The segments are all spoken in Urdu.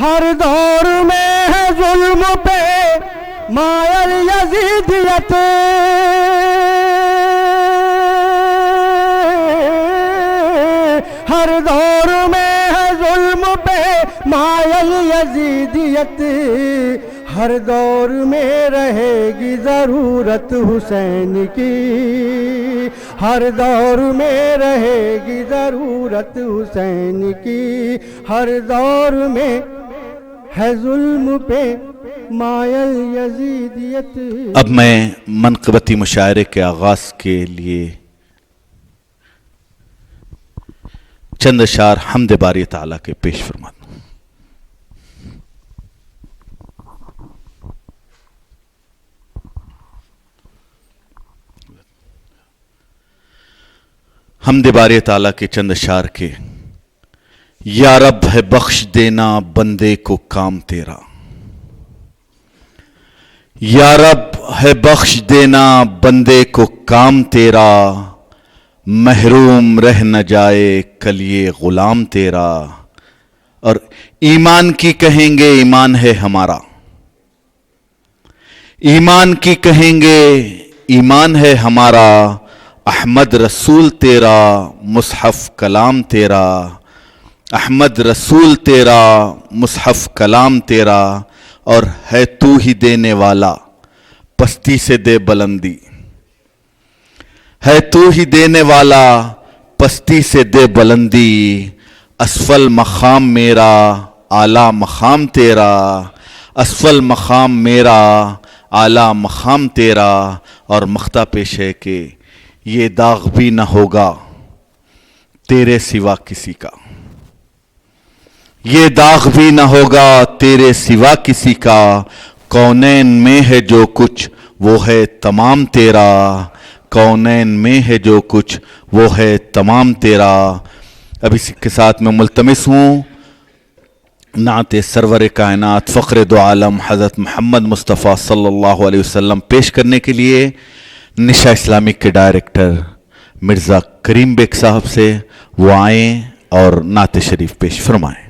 ہر دور میں ہے ظلم پہ مائل یزیدیت، ہر دور میں ہے ظلم پہ مائل یزیدیت، ہر دور میں رہے گی ضرورت حسین کی، ہر دور میں رہے گی ضرورت حسین کی، ہر دور میں ہے ظلم پہ مائل یزیدیت۔ اب میں منقبتی مشاعرے کے آغاز کے لیے چند اشعار حمد باری تعالیٰ کے پیش فرماتا ہوں۔ حمد باری تعالیٰ کے چند اشعار کے۔ یا رب ہے بخش دینا بندے کو کام تیرا، یا رب ہے بخش دینا بندے کو کام تیرا، محروم رہ نہ جائے کل یہ غلام تیرا۔ اور ایمان کی کہیں گے ایمان ہے ہمارا، ایمان کی کہیں گے ایمان ہے ہمارا، احمد رسول تیرا مصحف کلام تیرا، احمد رسول تیرا مصحف کلام تیرا، اور ہے تو ہی دینے والا پستی سے دے بلندی، ہے تو ہی دینے والا پستی سے دے بلندی، اسفل مقام میرا اعلیٰ مقام تیرا، اسفل مقام میرا اعلیٰ مقام تیرا۔ اور مختہ پیش ہے کہ یہ داغ بھی نہ ہوگا تیرے سوا کسی کا، یہ داغ بھی نہ ہوگا تیرے سوا کسی کا، کونین میں ہے جو کچھ وہ ہے تمام تیرا، کونین میں ہے جو کچھ وہ ہے تمام تیرا۔ اب اسی کے ساتھ میں ملتمس ہوں نعت سرور کائنات فخر دو عالم حضرت محمد مصطفیٰ صلی اللہ علیہ وسلم پیش کرنے کے لیے نشا اسلامک کے ڈائریکٹر مرزا کریم بیگ صاحب سے، وہ آئیں اور نعت شریف پیش فرمائیں۔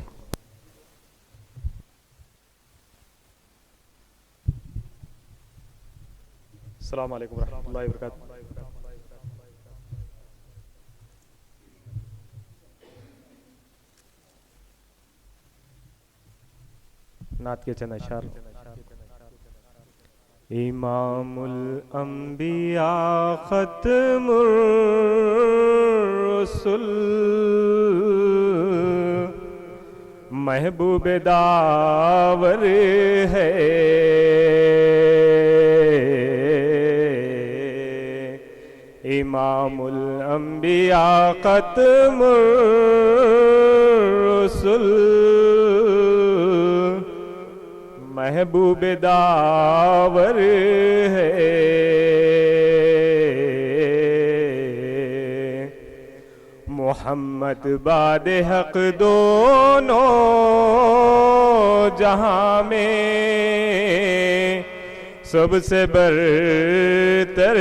السلام علیکم ورحمۃ اللہ وبرکاتہ۔ نعت کے چند اشعار۔ امام الانبیاء ختم الرسل محبوب داور ہے، امام الانبیاء ختم الرسل محبوب داور ہے، محمد باد حق دونوں جہاں میں سب سے برتر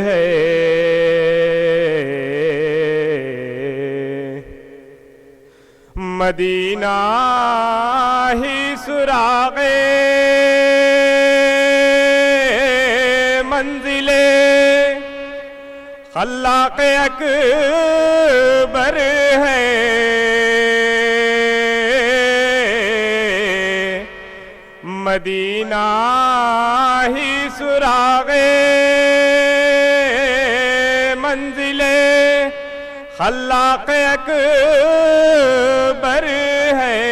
ہے، مدینہ ہی سراغ منزل خلاق اکبر ہے، مدینہ ہی سراغ منزل خلاق اکبر ہے،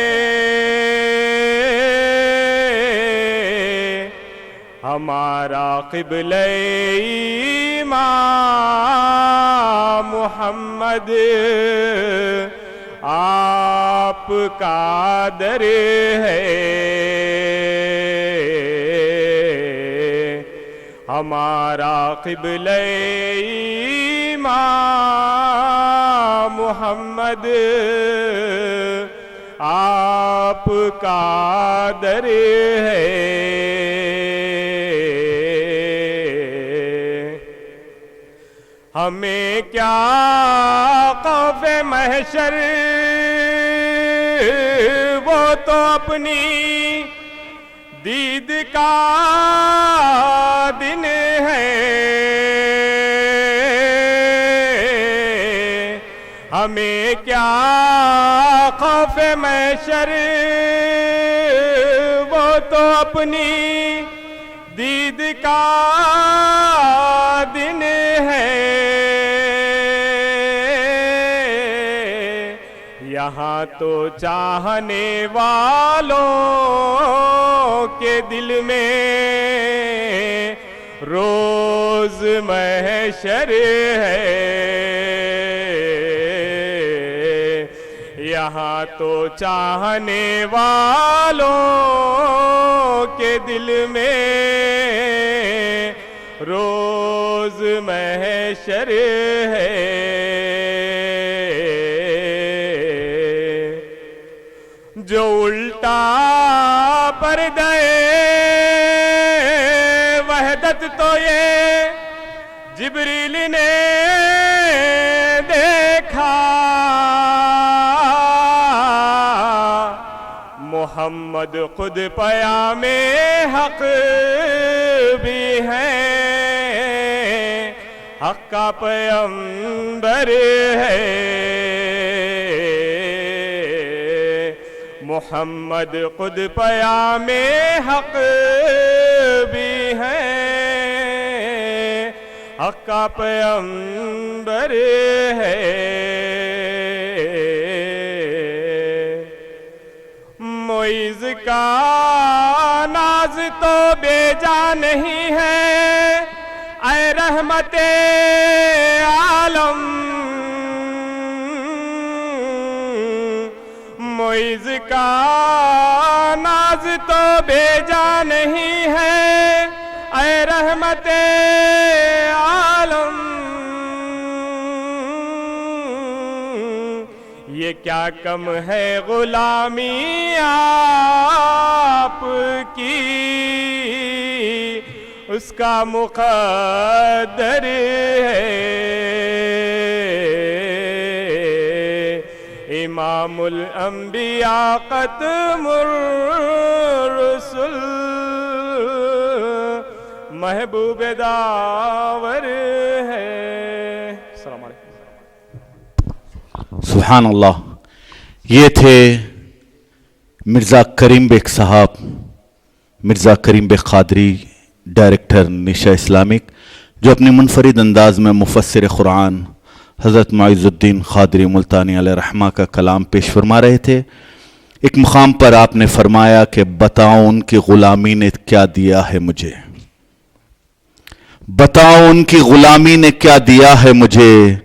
ہمارا قبلہ ایمان محمد آپ کا در ہے، ہمارا قبلہ ایمان محمد آپ کا در ہے، ہمیں کیا خوف محشر وہ تو اپنی دید کا دن ہے، ہمیں کیا خوف محشر، وہ تو اپنی دید کا دن ہے۔ یہاں تو چاہنے والوں کے دل میں روز محشر ہے، یہاں تو چاہنے والوں کے دل میں روز محشر ہے۔ جو الٹا پردہ وحدت تو یہ جبریل نے دیکھا، محمد خود پیام حق بھی ہے، حق کا پیغمبر ہے۔ محمد خود پیام حق بھی ہے، حق کا پیغمبر ہے۔ معیز کا ناز تو بے جا نہیں ہے، اے رحمت عالم، معیز کا ناز تو بے جا نہیں ہے، اے رحمت عالم، یہ کیا کم ہے غلامی آپ کی، اس کا مقدر ہے۔ امام الانبیاء ختم الرسل، محبوب داور ہے۔ السلام علیکم۔ سبحان اللہ۔ یہ تھے مرزا کریم بیگ صاحب، مرزا کریم بیگ قادری، ڈائریکٹر نشا اسلامک، جو اپنے منفرد انداز میں مفسر قرآن حضرت معیز الدین قادری ملتانی علیہ رحمہ کا کلام پیش فرما رہے تھے۔ ایک مقام پر آپ نے فرمایا کہ بتاؤ ان کی غلامی نے کیا دیا ہے مجھے، بتاؤ ان کی غلامی نے کیا دیا ہے مجھے،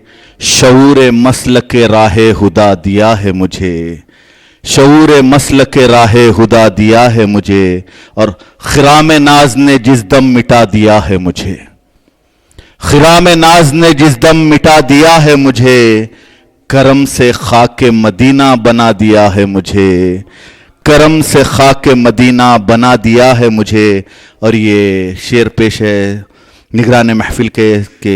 شعور مسلک راہ خدا دیا ہے مجھے، شعور مسلک راہ خدا دیا ہے مجھے، اور خرام ناز نے جس دم مٹا دیا ہے مجھے، خرام ناز نے جس دم مٹا دیا ہے مجھے، کرم سے خاک مدینہ بنا دیا ہے مجھے، کرم سے خاک مدینہ بنا دیا ہے مجھے۔ اور یہ شعر پیش ہے نگران محفل کے کہ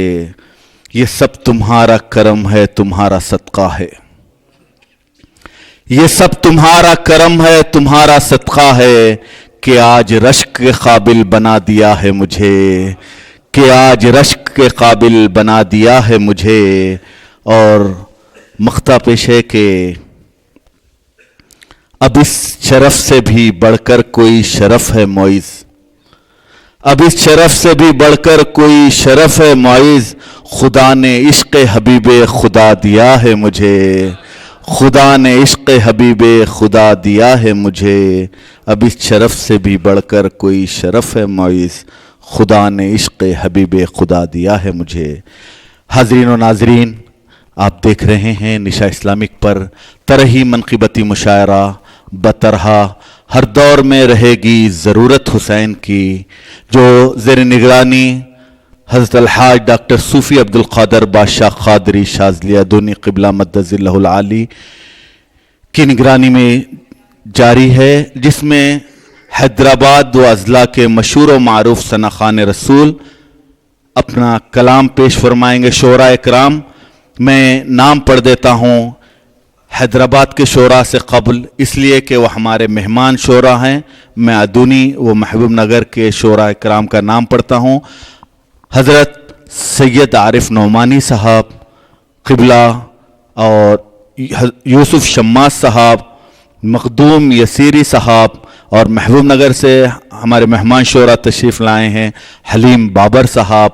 یہ سب تمہارا کرم ہے، تمہارا صدقہ ہے، یہ سب تمہارا کرم ہے، تمہارا صدقہ ہے، کہ آج رشک کے قابل بنا دیا ہے مجھے، کہ آج رشک کے قابل بنا دیا ہے مجھے۔ اور مقطع پیش ہے کہ اب اس شرف سے بھی بڑھ کر کوئی شرف ہے معیز، اب اس شرف سے بھی بڑھ کر کوئی شرف ہے معیز، خدا نے عشق حبیب خدا دیا ہے مجھے، خدا نے عشق حبیب خدا دیا ہے مجھے، اب اس شرف سے بھی بڑھ کر کوئی شرف ہے معیز، خدا نے عشق حبیب خدا دیا ہے مجھے۔ حاضرین و ناظرین، آپ دیکھ رہے ہیں نشا اسلامک پر طرحی منقبتی مشاعرہ بطرح ہر دور میں رہے گی ضرورت حسین کی، جو زیر نگرانی حضرت الحاج ڈاکٹر صوفی عبدالقادر بادشاہ قادری شاذلی ادونی قبلہ مدد ظلہ العالی کی نگرانی میں جاری ہے، جس میں حیدرآباد و اضلاع کے مشہور و معروف ثنا خوان رسول اپنا کلام پیش فرمائیں گے۔ شعراء اکرام، میں نام پڑھ دیتا ہوں: حیدرآباد کے شعراء سے قبل، اس لیے کہ وہ ہمارے مہمان شعراء ہیں، میں ادونی و محبوب نگر کے شعراء کرام کا نام پڑھتا ہوں۔ حضرت سید عارف نعمانی صاحب قبلہ اور یوسف شماس صاحب، مخدوم یسیری صاحب، اور محبوب نگر سے ہمارے مہمان شعراء تشریف لائے ہیں، حلیم بابر صاحب،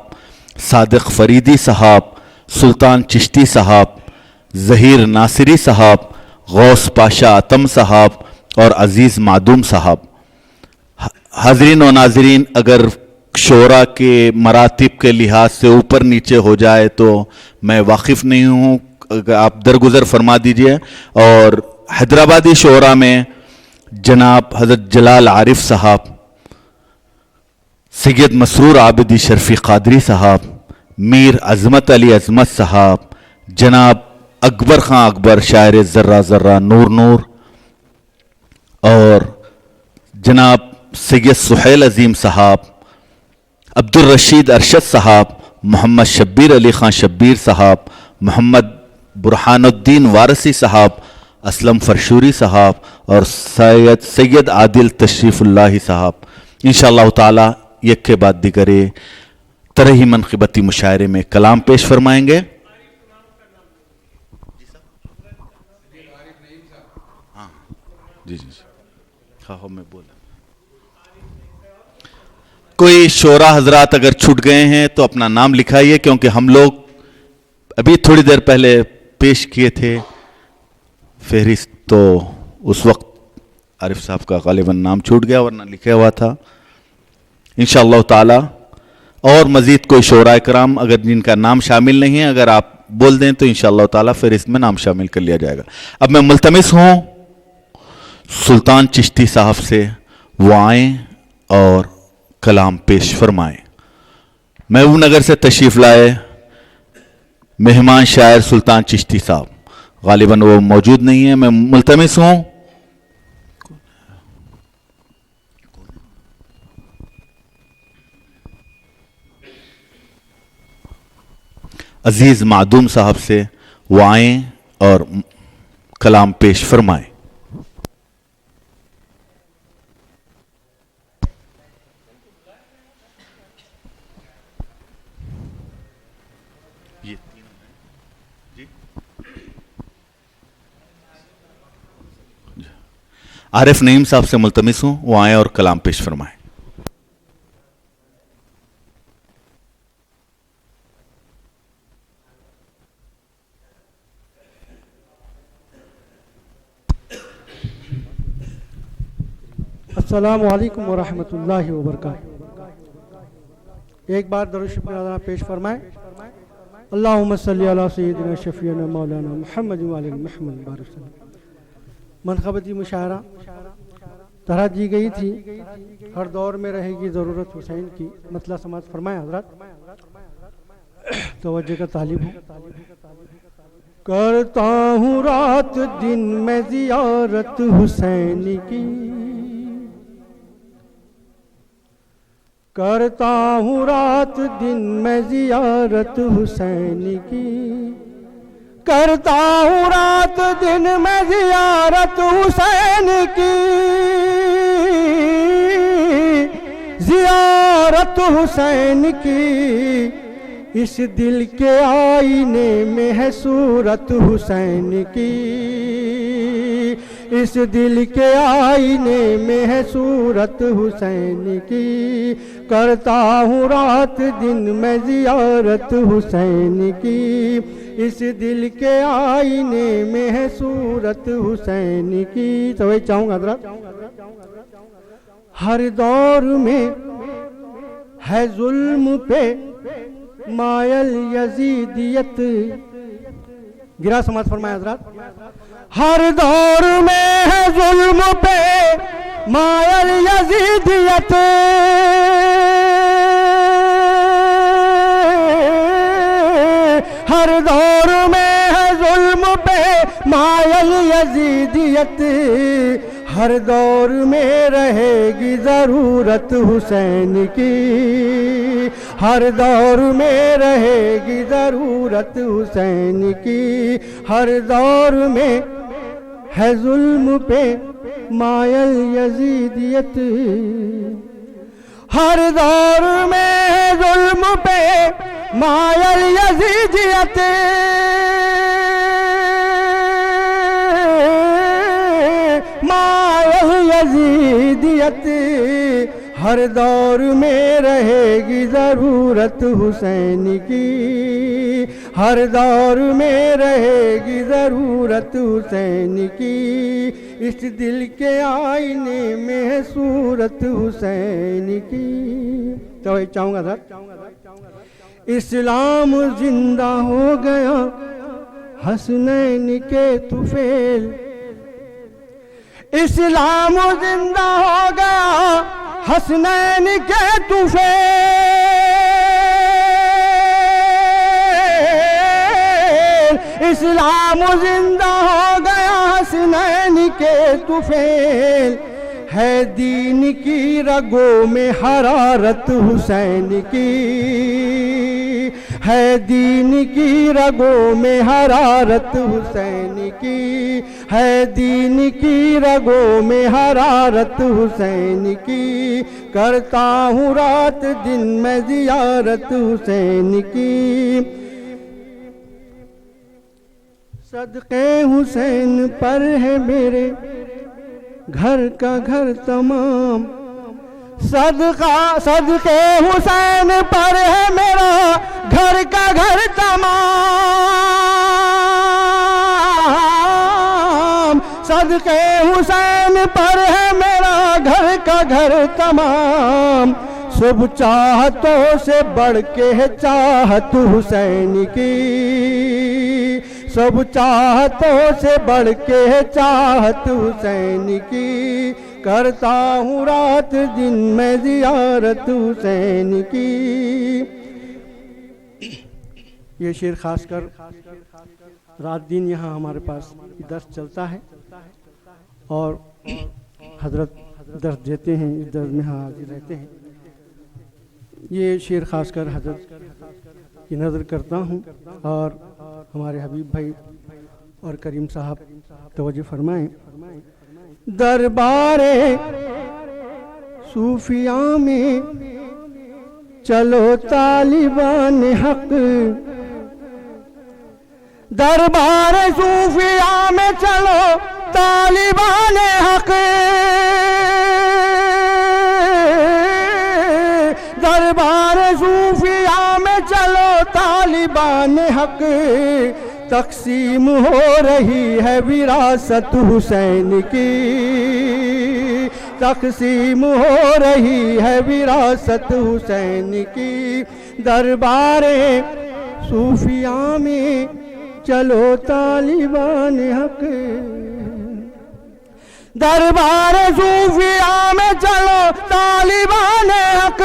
صادق فریدی صاحب، سلطان چشتی صاحب، ظہیر ناصری صاحب، غوث پاشا اتم صاحب اور عزیز معدوم صاحب۔ حاضرین و ناظرین، اگر شعراء کے مراتب کے لحاظ سے اوپر نیچے ہو جائے تو میں واقف نہیں ہوں، آپ درگزر فرما دیجئے۔ اور حیدرآبادی شعراء میں جناب حضرت جلال عارف صاحب، سید مسرور عابدی شرفی قادری صاحب، میر عظمت علی عظمت صاحب، جناب اکبر خان اکبر شاعر ذرہ ذرہ نور نور، اور جناب سید سہیل عظیم صاحب، عبدالرشید ارشد صاحب، محمد شبیر علی خان شبیر صاحب، محمد برہان الدین وارثی صاحب، اسلم فرشوری صاحب اور سید عادل تشریف اللہ صاحب انشاءاللہ تعالی یک کے بعد دیگرے طرحی منقبتی مشاعرے میں کلام پیش فرمائیں گے۔ جی میں بولا کوئی شعراء حضرات اگر چھوٹ گئے ہیں تو اپنا نام لکھائیے، کیونکہ ہم لوگ ابھی تھوڑی دیر پہلے پیش کیے تھے فہرست، تو اس وقت عارف صاحب کا غالباً نام چھوٹ گیا ورنہ لکھا ہوا تھا انشاءاللہ تعالی۔ اور مزید کوئی شعراء کرام اگر جن کا نام شامل نہیں ہے، اگر آپ بول دیں تو انشاءاللہ تعالی فہرست میں نام شامل کر لیا جائے گا۔ اب میں ملتمس ہوں سلطان چشتی صاحب سے وہ آئیں اور کلام پیش فرمائیں۔ محبوب نگر سے تشریف لائے مہمان شاعر سلطان چشتی صاحب، غالباً وہ موجود نہیں ہیں، میں ملتمس ہوں عزیز معدوم صاحب سے وہ آئیں اور کلام پیش فرمائیں۔ عارف نعیم صاحب سے ملتمس ہوں وہ آئیں اور کلام پیش فرمائیں۔ السلام علیکم ورحمۃ اللہ وبرکاتہ۔ ایک بار درود شریف نذرانہ پیش فرمائیں۔ اللہم صلی علی سیدنا شفیعنا مولانا محمد وعلی محمد بارک وسلم۔ منقبتی مشاعرہ طرح دی گئی تھی، ہر دور میں رہے گی ضرورت حسین کی، مطلع سماعت فرمائیں حضرات، توجہ کا طالب ہوں۔ کرتا ہوں رات دن میں زیارت حسین کی، کرتا ہوں رات دن میں زیارت حسین کی، کرتا ہوں رات دن میں زیارت حسین کی، زیارت حسین کی، اس دل کے آئینے میں ہے صورت حسین کی، اس دل کے آئینے میں ہے صورت حسین کی، کرتا ہوں رات دن میں زیارت حسین کی، اس دل کے آئینے میں ہے صورت حسین کی۔ تو چاہوں گا حضرات، ہر دور میں ہے ظلم پہ مائل یزیدیت، گرا سماعت فرمائے حضرات، ہر دور میں ہے ظلم پہ مائل یزیدیت، ہر دور میں ہے ظلم پہ مائل یزیدیت، ہر دور میں رہے گی ضرورت حسین کی، ہر دور میں رہے گی ضرورت حسین کی، ہر دور میں ہے ظلم پہ مائل یزیدیت، ہر دور میں ہے ظلم پہ مائل یزیدیت، مائل یزیدیت، ہر دور میں رہے گی ضرورت حسین کی، ہر دور میں رہے گی ضرورت حسین کی، اس دل کے آئینے میں ہے صورت حسین کی۔ تو یہ چاہوں گا سر، اسلام زندہ ہو گیا حسنین کے طفیل، اسلام زندہ ہو گیا حسنین کے طفیل، اسلام زندہ ہو گیا حسنین کے طفیل، ہے دین کی رگوں میں حرارت حسین کی، ہے دین کی رگوں میں حرارت حسین کی، ہے دین کی رگوں میں حرارت حسین کی، کرتا ہوں رات دن میں زیارت حسین کی، صدقے حسین پر ہے میرے گھر کا گھر تمام، صدقے حسین پر ہے میرا گھر کا گھر تمام، صدقے حسین پر ہے میرا گھر کا گھر تمام، سب چاہتوں سے بڑھ کے ہے چاہت حسین کی، سب چاہتوں سے بڑھ کے ہے چاہت حسین کی، کرتا ہوں رات دن میں زیارت حسین کی۔ یہ شعر خاص کر رات دن یہاں ہمارے پاس درس چلتا ہے اور حضرت درس دیتے ہیں، اس درس میں حاضر رہتے ہیں، یہ شعر خاص کر حضرت کی نظر کرتا ہوں، اور ہمارے حبیب بھائی اور کریم صاحب توجہ فرمائیں۔ دربار صوفیاء میں چلو طالبان حق، دربار صوفیاء میں چلو طالبان حق، دربار صوفیاء میں چلو طالبان حق، تقسیم ہو رہی ہے وراثت حسین کی، تقسیم ہو رہی ہے وراثت حسین کی، دربار صوفیاء میں چلو طالبان حق، دربار صوفیاء میں چلو طالبان حق،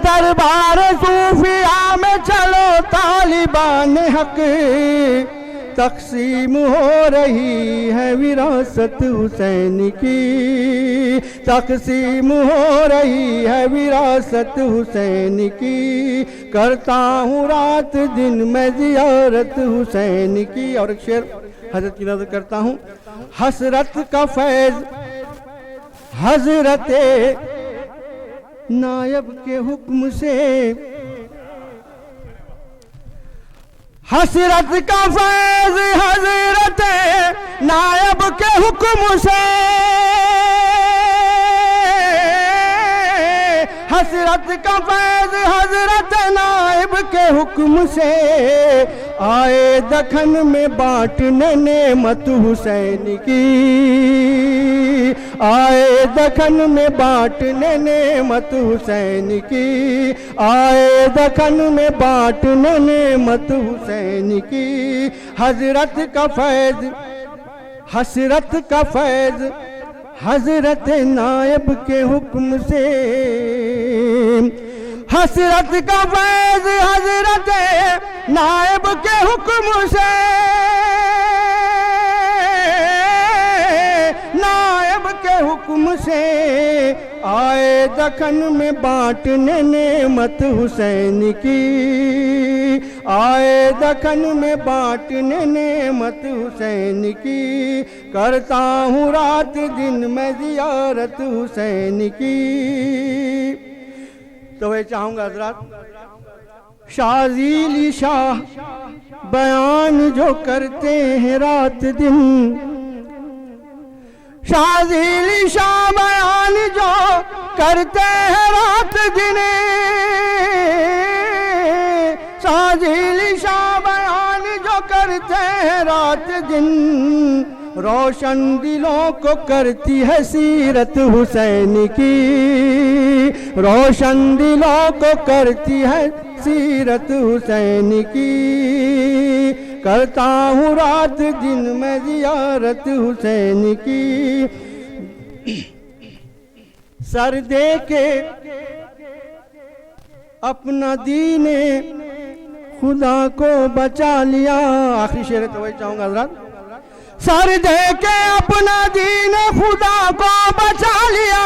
دربار صوفیاء میں چلو طالبان حق، تقسیم ہو رہی ہے وراثت حسین کی، تقسیم ہو رہی ہے وراثت حسین کی، کرتا ہوں رات دن میں زیارت حسین کی۔ اور ایک شعر حضرت کی نظر کرتا ہوں، حسرت کا فیض حضرت نائب کے حکم سے، حسرت کا فیض حضرت نائب کے حکم سے، حسرت کا فیض حضرت نائب کے حکم سے، آئے دکن میں بانٹنے نعمت حسین کی، آئے دکن میں بانٹنے نعمت حسین کی، آئے دکن میں بانٹنے نعمت حسین کی، حضرت کا فیض حسرت کا فیض حضرت نائب کے حکم سے، حسرت کا فیض حضرت نائب کے حکم سے، نائب کے حکم حکم سے آئے دکن میں بانٹنے نعمت حسین کی، آئے دکن میں بانٹنے نعمت حسین کی، کرتا ہوں رات دن میں زیارت حسین کی۔ تو یہ چاہوں گا حضرات، شاذیلی شاہ بیان جو کرتے ہیں رات دن، شاذیلی شاہ بیان جو کرتے ہیں رات دن، شاذیلی شاہ بیان جو کرتے ہیں رات دن، روشن دلوں کو کرتی ہے سیرت حسین کی، روشن دلوں کو کرتی ہے سیرت حسین کی، کرتا ہوں رات دن میں زیارت حسین کی۔ سر دے کے اپنا دین خدا کو بچا لیا، آخری شعر تو وہی چاہوں گا حضرات، سر دے کے اپنا دین خدا کو بچا لیا،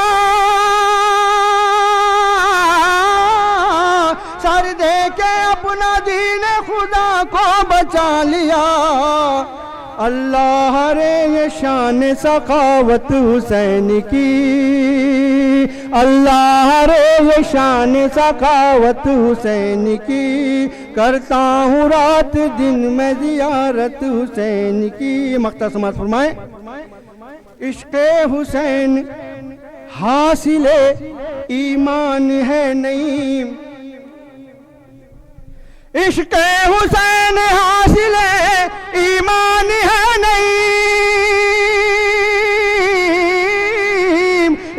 سر دے کے اپنا دین خدا کو بچا لیا، اللہ رے یہ شان سخاوت حسین کی، اللہ رے یہ شان سخاوت حسین کی، کرتا ہوں رات دن میں زیارت حسین کی۔ مقطع سماعت فرمائیں۔ عشق حسین حاصل ایمان ہے نہیں، عشق حسین حاصل ایمان ہے نہیں،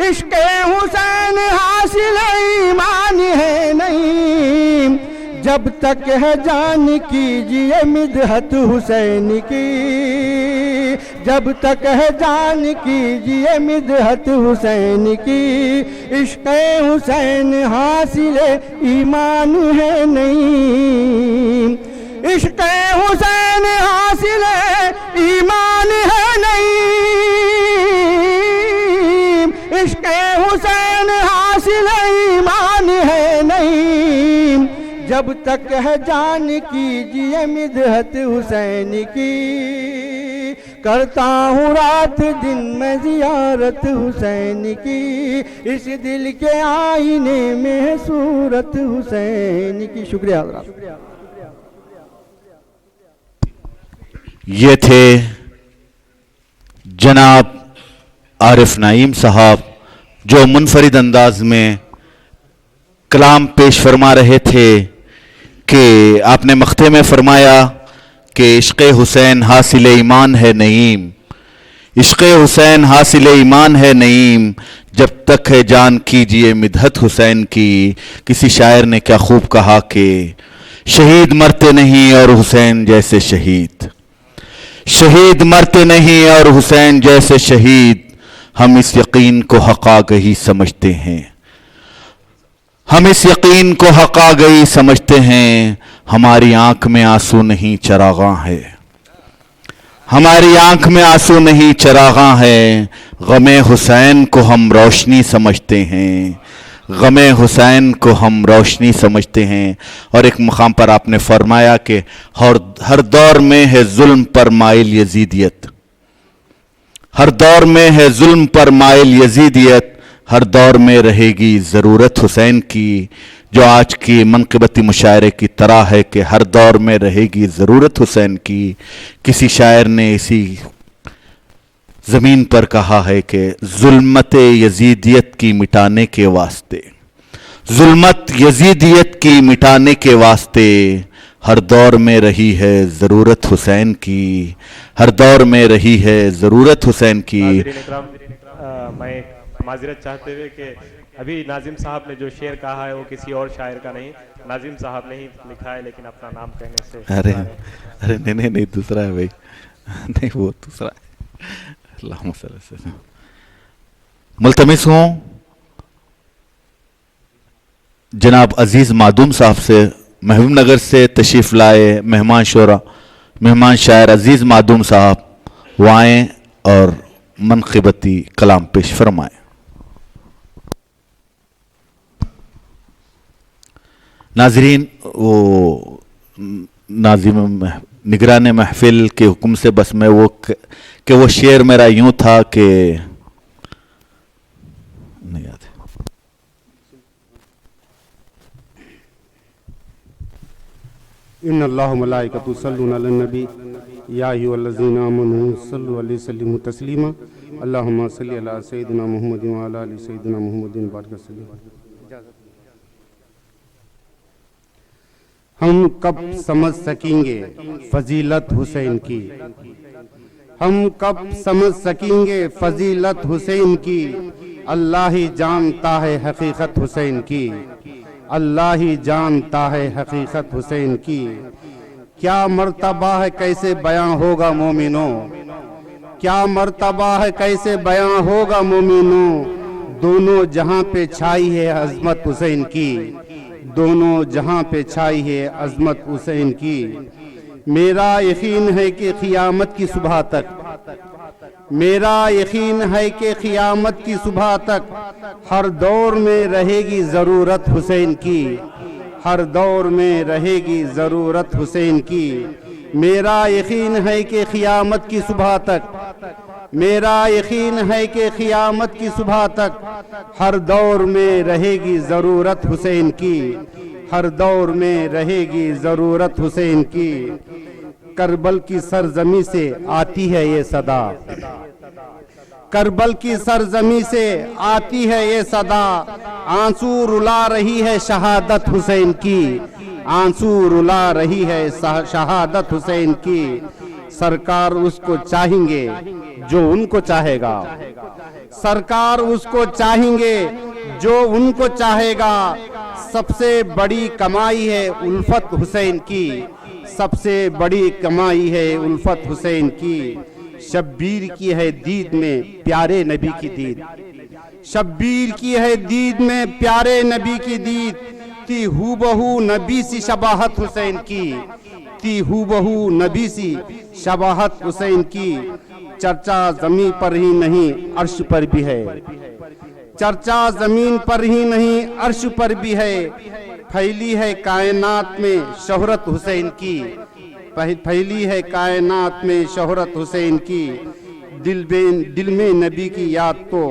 عشق حسین حاصل ایمان ہے نہیں، جب تک ہے جان کیجئے مدحت حسین کی، جب تک ہے جان کیجئے مدحت حسین کی، عشق حسین حاصل ایمان ہے نہیں، عشق حسین حاصل ایمان ہے نہیں، عشق حسین حاصل ایمان ہے نہیں، جب تک ہے جان کیجئے مدحت حسین کی، کرتا ہوں رات دن میں زیارت حسین کی، اس دل کے آئینے میں ہے صورت حسین کی۔ شکریہ حضرات۔ یہ تھے جناب عارف نعیم صاحب جو منفرد انداز میں کلام پیش فرما رہے تھے کہ آپ نے مقطع میں فرمایا کہ عشق حسین حاصل ایمان ہے نعیم، عشق حسین حاصل ایمان ہے نعیم، جب تک ہے جان کیجئے مدحت حسین کی۔ کسی شاعر نے کیا خوب کہا کہ شہید مرتے نہیں اور حسین جیسے شہید، شہید مرتے نہیں اور حسین جیسے شہید، ہم اس یقین کو حق آگہی سمجھتے ہیں، ہم اس یقین کو حق آگہی سمجھتے ہیں، ہماری آنکھ میں آنسو نہیں چراغاں ہے، ہماری آنکھ میں آنسو نہیں چراغاں ہے، غم حسین کو ہم روشنی سمجھتے ہیں، غم حسین کو ہم روشنی سمجھتے ہیں۔ اور ایک مقام پر آپ نے فرمایا کہ ہر دور میں ہے ظلم پر مائل یزیدیت، ہر دور میں ہے ظلم پر مائل یزیدیت، ہر دور میں رہے گی ضرورت حسین کی، جو آج کی منقبتی مشاعرے کی طرح ہے کہ ہر دور میں رہے گی ضرورت حسین کی۔ کسی شاعر نے اسی زمین پر کہا ہے کہ ظلمت یزیدیت کی مٹانے کے واسطے، ظلمت یزیدیت کی مٹانے کے واسطے، ہر دور میں رہی ہے ضرورت حسین کی، ہر دور میں رہی ہے ضرورت حسین کی۔ ناظرین اکرام، میں معذرت چاہتے ہوئے کہ ابھی ناظم صاحب نے جو شعر کہا ہے وہ کسی اور شاعر کا نہیں، ناظم صاحب نے ہی لکھا ہے، لیکن اپنا نام کہنے سے ارے نہیں دوسرا ہے بھائی، نہیں وہ دوسرا ہے۔ اللہم صلی اللہ علیہ وسلم۔ ملتمس ہوں جناب عزیز معدوم صاحب سے، محبوب نگر سے تشریف لائے مہمان شعرا، مہمان شاعر عزیز معدوم صاحب وہ آئیں اور منقبتی کلام پیش فرمائیں۔ ناظرین، وہ ناظم نگران محفل کے حکم سے بس میں وہ شعر میرا یوں تھا کہ نہیں یاد ہے۔ ان اللہ ملائکۃ یصلون علی النبی یا ایھا الذین آمنوا صلوا علیہ وسلموا تسلیما اللہم صل علی سیدنا محمد وعلی آل سیدنا محمد بارک وسلم۔ ہم کب سمجھ سکیں گے فضیلت حسین کی، ہم کب سمجھ سکیں گے فضیلت حسین کی، اللہ ہی جانتا ہے حقیقت حسین کی، اللہ ہی جانتا ہے حقیقت حسین کی۔ کیا مرتبہ ہے کیسے بیاں ہوگا مومنوں، کیا مرتبہ ہے کیسے بیاں ہوگا مومنوں، دونوں جہاں پہ چھائی ہے عظمت حسین کی، دونوں جہاں پہ چھائی ہے عظمت حسین کی۔ میرا یقین ہے کہ قیامت کی صبح تک، میرا یقین ہے کہ قیامت کی صبح تک ہر دور میں رہے گی ضرورت حسین کی، ہر دور میں رہے گی ضرورت حسین کی۔ میرا یقین ہے کہ قیامت کی صبح تک، میرا یقین ہے کہ قیامت کی صبح تک ہر دور میں رہے گی ضرورت حسین کی، ہر دور میں رہے گی ضرورت حسین کی۔ کربل کی سرزمین سے آتی ہے یہ صدا، کربل کی سرزمین سے آتی ہے یہ صدا، آنسو رلا رہی ہے شہادت حسین کی، آنسو رلا رہی ہے شہادت حسین کی۔ سرکار اس کو چاہیں گے جو ان کو چاہے گا، سرکار اس کو چاہیں گے جو ان کو چاہے گا۔ سب سے بڑی کمائی ہے الفت حسین کی، سب سے بڑی کمائی ہے الفت حسین کی۔ شبیر کی ہے دید میں پیارے نبی کی دید، شبیر کی ہے دید میں پیارے نبی کی دید، تھی ہو بہو نبی سی شباہت حسین کی، تھی ہو بہو نبی سی شباہت حسین کی۔ چرچا زمین پر ہی نہیں عرش پر بھی ہے، چرچا زمین پر ہی نہیں عرش پر بھی ہے، پھیلی ہے کائنات میں شہرت حسین کی، پھیلی ہے کائنات میں شہرت حسین کی۔ دل میں نبی کی یاد تو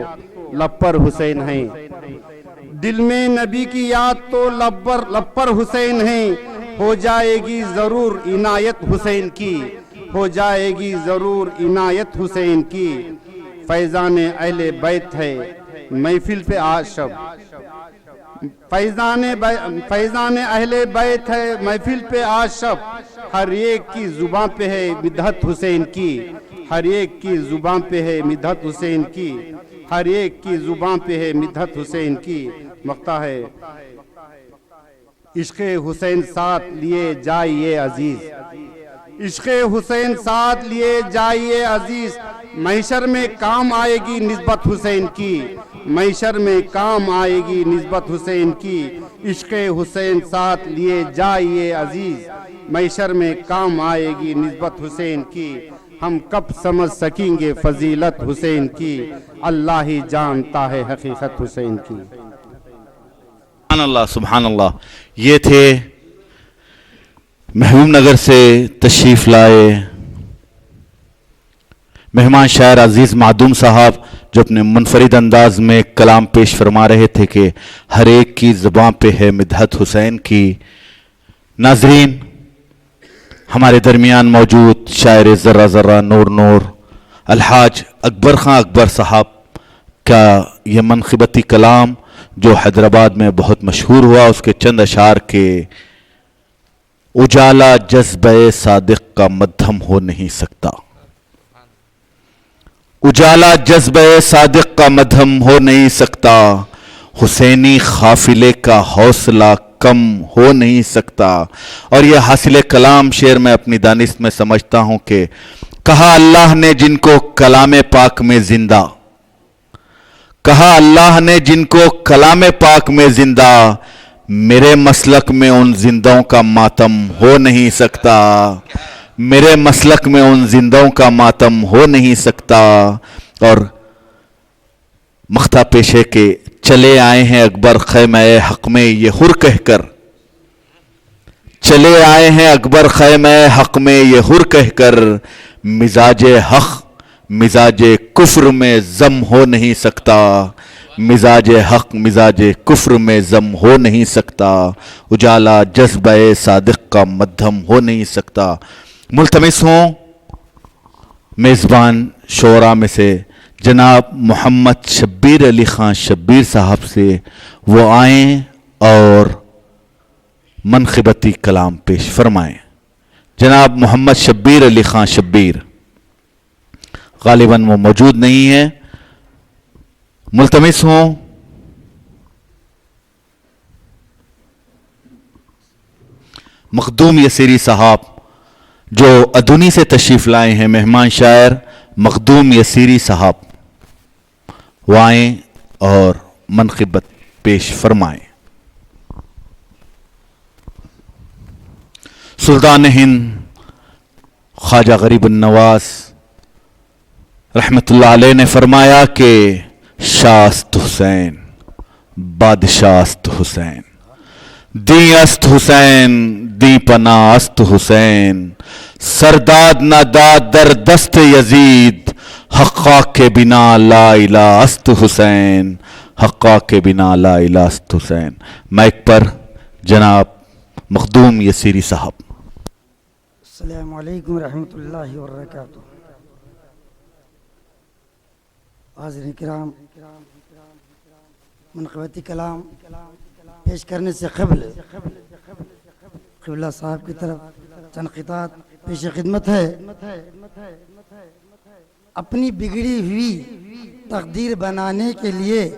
لب پر حسین ہیں، دل میں نبی کی یاد تو لب پر حسین ہیں، ہو جائے گی ضرور عنایت حسین کی، ہو جائے گی ضرور عنایت حسین کی۔ فیضان اہل بیت ہے محفل پہ آج شب، فیضان اہل بیت ہے محفل پہ آج شب، ہر ایک کی زباں پہ ہے مدحت حسین کی، ہر ایک کی زباں پہ ہے مدحت حسین کی، ہر ایک کی زباں پہ ہے مدحت حسین کی۔ مقطع ہے عشق حسین ساتھ لیے جائیے عزیز، عشق حسین ساتھ لیے جائیے عزیز، محشر میں کام آئے گی نسبت حسین کی، محشر میں کام آئے گی نسبت حسین کی۔ عشق حسین ساتھ لیے جائیے عزیز، محشر میں کام آئے گی نسبت حسین کی۔ ہم کب سمجھ سکیں گے فضیلت حسین کی، اللہ ہی جانتا ہے حقیقت حسین کی۔ سبحان اللہ، سبحان اللہ۔ یہ تھے محبوب نگر سے تشریف لائے مہمان شاعر عزیز معدوم صاحب، جو اپنے منفرد انداز میں کلام پیش فرما رہے تھے کہ ہر ایک کی زبان پہ ہے مدحت حسین کی۔ ناظرین، ہمارے درمیان موجود شاعر ذرہ ذرہ نور نور الحاج اکبر خان اکبر صاحب کا یہ منقبتی کلام جو حیدرآباد میں بہت مشہور ہوا، اس کے چند اشعار کے اجالا جذبہ صادق کا مدھم ہو نہیں سکتا، اجالا جذبہ صادق کا مدھم ہو نہیں سکتا، حسینی قافلے کا حوصلہ کم ہو نہیں سکتا۔ اور یہ حاصل کلام شعر میں اپنی دانست میں سمجھتا ہوں کہ کہا اللہ نے جن کو کلام پاک میں زندہ، کہا اللہ نے جن کو کلام پاک میں زندہ، میرے مسلک میں ان زندوں کا ماتم ہو نہیں سکتا، میرے مسلک میں ان زندوں کا ماتم ہو نہیں سکتا۔ اور مختہ پیشے کے چلے آئے ہیں اکبر خیمہ حق میں یہ ہر کہہ کر، چلے آئے ہیں اکبر خیمہ حق میں یہ ہر کہہ کر، مزاج حق مزاج کفر میں ضم ہو نہیں سکتا، مزاج حق مزاج کفر میں ضم ہو نہیں سکتا، اجالا جذبہ صادق کا مدھم ہو نہیں سکتا۔ ملتمس ہوں میزبان شعراء میں سے جناب محمد شبیر علی خان شبیر صاحب سے وہ آئیں اور منقبتی کلام پیش فرمائیں۔ جناب محمد شبیر علی خان شبیر، غالباً وہ موجود نہیں ہے، ملتمس ہوں مخدوم یسیری صاحب جو ادونی سے تشریف لائے ہیں، مہمان شاعر مخدوم یسیری صاحب وہ آئیں اور منقبت پیش فرمائیں۔ سلطان ہند خواجہ غریب النواز رحمت اللہ علیہ نے فرمایا کہ شاست حسین بادشاست حسین، دی است حسین دی پناہ است حسین، سرداد نہ داد در دست یزید، حقا کے بنا لا الہ است حسین، حقا کے بنا لا الہ است حسین۔ مائک پر جناب مخدوم یسیری صاحب۔ السلام علیکم ورحمۃ اللہ وبرکاتہ۔ حاضرین کرام، منقبتی کلام پیش کرنے سے قبل قبلہ صاحب کی طرف چند خطاب پیش خدمت ہے۔ اپنی بگڑی ہوئی تقدیر بنانے کے لیے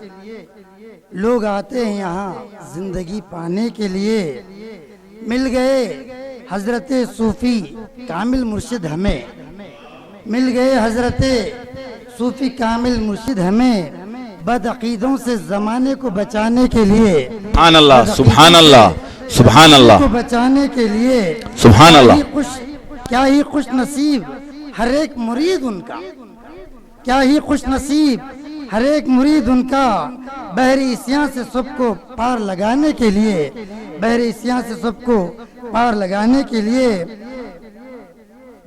لوگ آتے ہیں یہاں زندگی پانے کے لیے، مل گئے حضرت صوفی کامل مرشد ہمیں، مل گئے حضرت صوفی کامل مرشد ہمیں، بد عقیدوں سے زمانے کو بچانے کے لیے، سبحان اللہ سبحان اللہ سبحان اللہ کو بچانے کے لیے، سبحان اللہ۔ کیا ہی خوش نصیب ہر ایک مرید ان کا، کیا ہی خوش نصیب ہر ایک مرید ان کا، بحر عصیاں سے سب کو پار لگانے کے لیے، بحر عصیاں سے سب کو پار لگانے کے لیے۔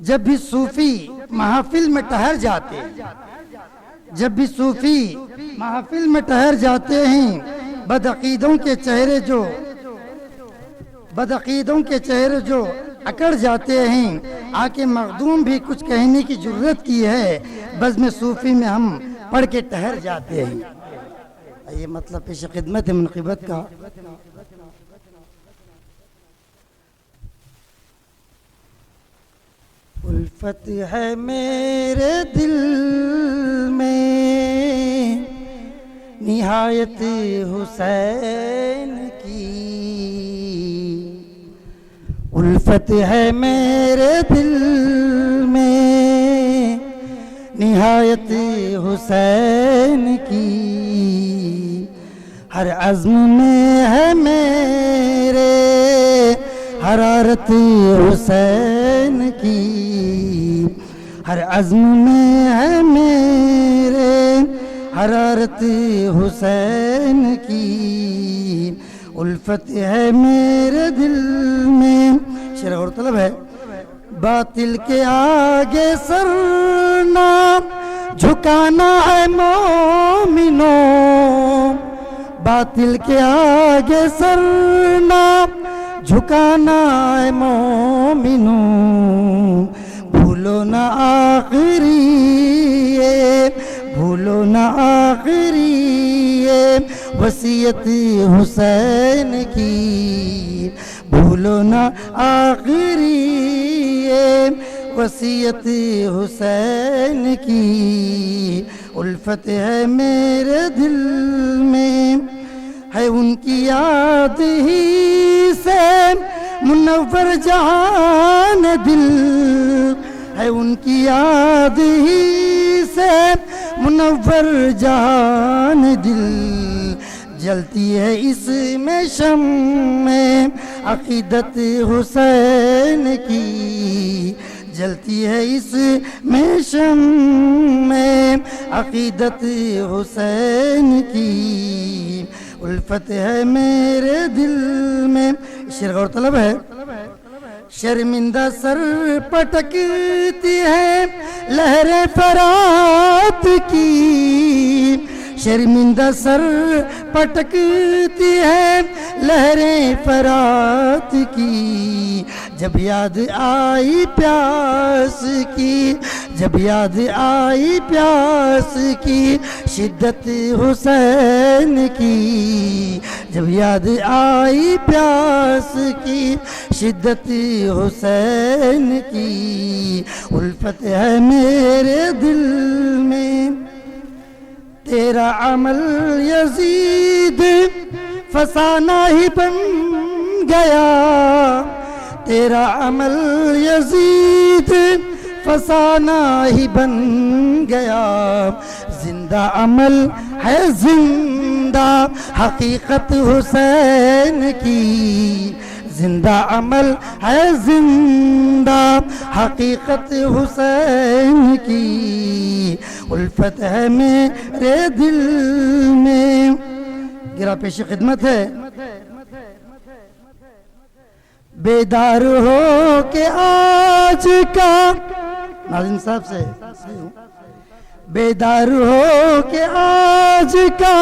جب بھی صوفی محافل میں ٹہر جاتے ہیں، جب بھی صوفی محافل میں ٹہر جاتے ہیں، بدعقیدوں کے چہرے جو اکڑ جاتے ہیں، آ کے مخدوم بھی کچھ کہنے کی جرت کی ہے، بزم صوفی میں ہم پڑھ کے ٹہر جاتے ہیں۔ یہ مطلب پیش خدمت ہے منقبت کا۔ الفت ہے میرے دل میں نہایت حسین کی، الفت ہے میرے دل میں نہایت حسین کی، ہر عزم میں ہے میرے حرارت حسین کی، ہر عزم میں ہے میرے حرارت حسین کی، الفت ہے میرے دل میں۔ شعر غور طلب ہے۔ باطل کے آگے سر نہ جھکانا ہے مومنوں، باطل کے آگے سر نہ جھکانا ہے مومنوں، بھولو نہ آخری بھولو نہ آخری وصیت حسین کی، بھولو نہ آخری وصیت حسین کی، الفت ہے میرے دل میں، ہے ان کی یاد ہی سے منور جہان دل، ہے ان کی یاد ہی سے منور جہان دل، جلتی ہے اس میں شمع عقیدت حسین کی، جلتی ہے اس میں شم میں عقیدت حسین کی، الفت ہے میرے دل میں. شعر غور طلب ہے. شرمندہ سر پٹکتی ہے لہریں فرات کی، شرمندہ سر پٹکتی ہے لہریں فرات کی، جب یاد آئی پیاس کی، جب یاد آئی پیاس کی شدت حسین کی، جب یاد آئی پیاس کی شدت حسین کی، الفت ہے میرے دل میں. تیرا عمل یزید فسانہ ہی بن گیا، تیرا عمل یزید فسانہ ہی بن گیا، زندہ عمل ہے زندہ حقیقت حسین کی، زندہ عمل ہے زندہ حقیقت حسین کی، الفت ہے میرے دل میں. گرا پیش خدمت ہے. بیدار ہو کہ آج کا، ناظم صاحب سے بیدار ہو کہ آج کا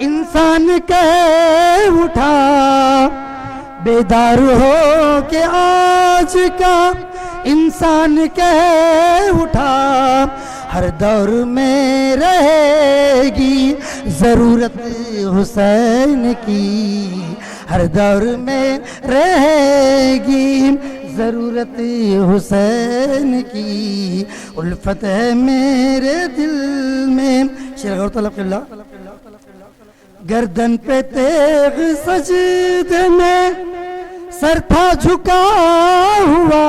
انسان کہہ اٹھا، بیدار ہو کہ آج کا انسان کہہ اٹھا، ہر دور میں رہے گی ضرورت حسین کی، ہر دور میں رہے گی ضرورت حسین کی، الفت ہے میرے دل میں. شعر غور طلب قبلہ. گردن پہ تیغ سجدے میں سر تھا جھکا ہوا،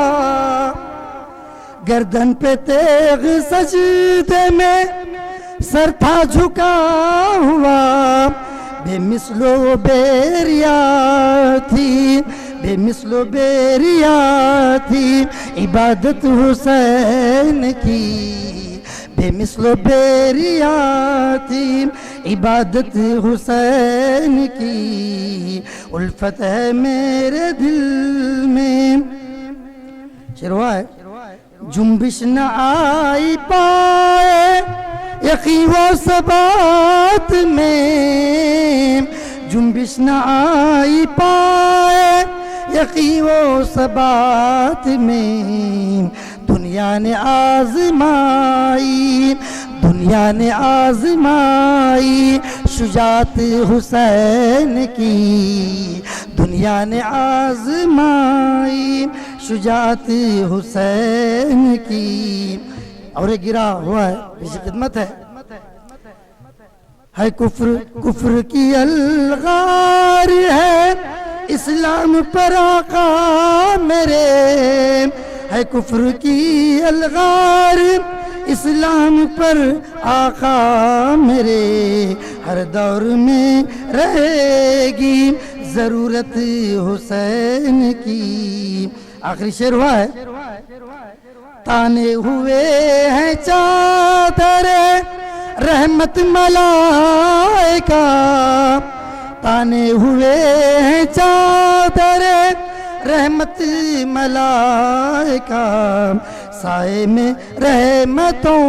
گردن پہ تیغ سجدے میں سر تھا جھکا ہوا، بے مثل و بیریا تھی، بے مثل و بیریا تھی عبادت حسین کی، بے مثل و بیریا تھی عبادت حسین کی، الفت ہے میرے دل میں. شروع ہے. جنبش نہ آئی پائے یقین و ثبات میں، جنبش نہ آئی پائے یقین و ثبات میں، دنیا نے آزمائی، دنیا نے آزمائی شجاعت حسین کی، دنیا نے آزمائی شجاعت حسین کی. اور ایک گرا ہوا ہے پیش خدمت ہے. کفر کی الغار ہے اسلام پر آقا میرے، ہے کفر کی الغار اسلام پر آقا میرے، ہر دور میں رہے گی ضرورت حسین کی. آخری شعر ہوا ہے. تانے ہوئے ہیں چادر رحمت ملائکہ، تانے ہوئے ہیں چادر رحمت ملائکہ، سائے میں رحمتوں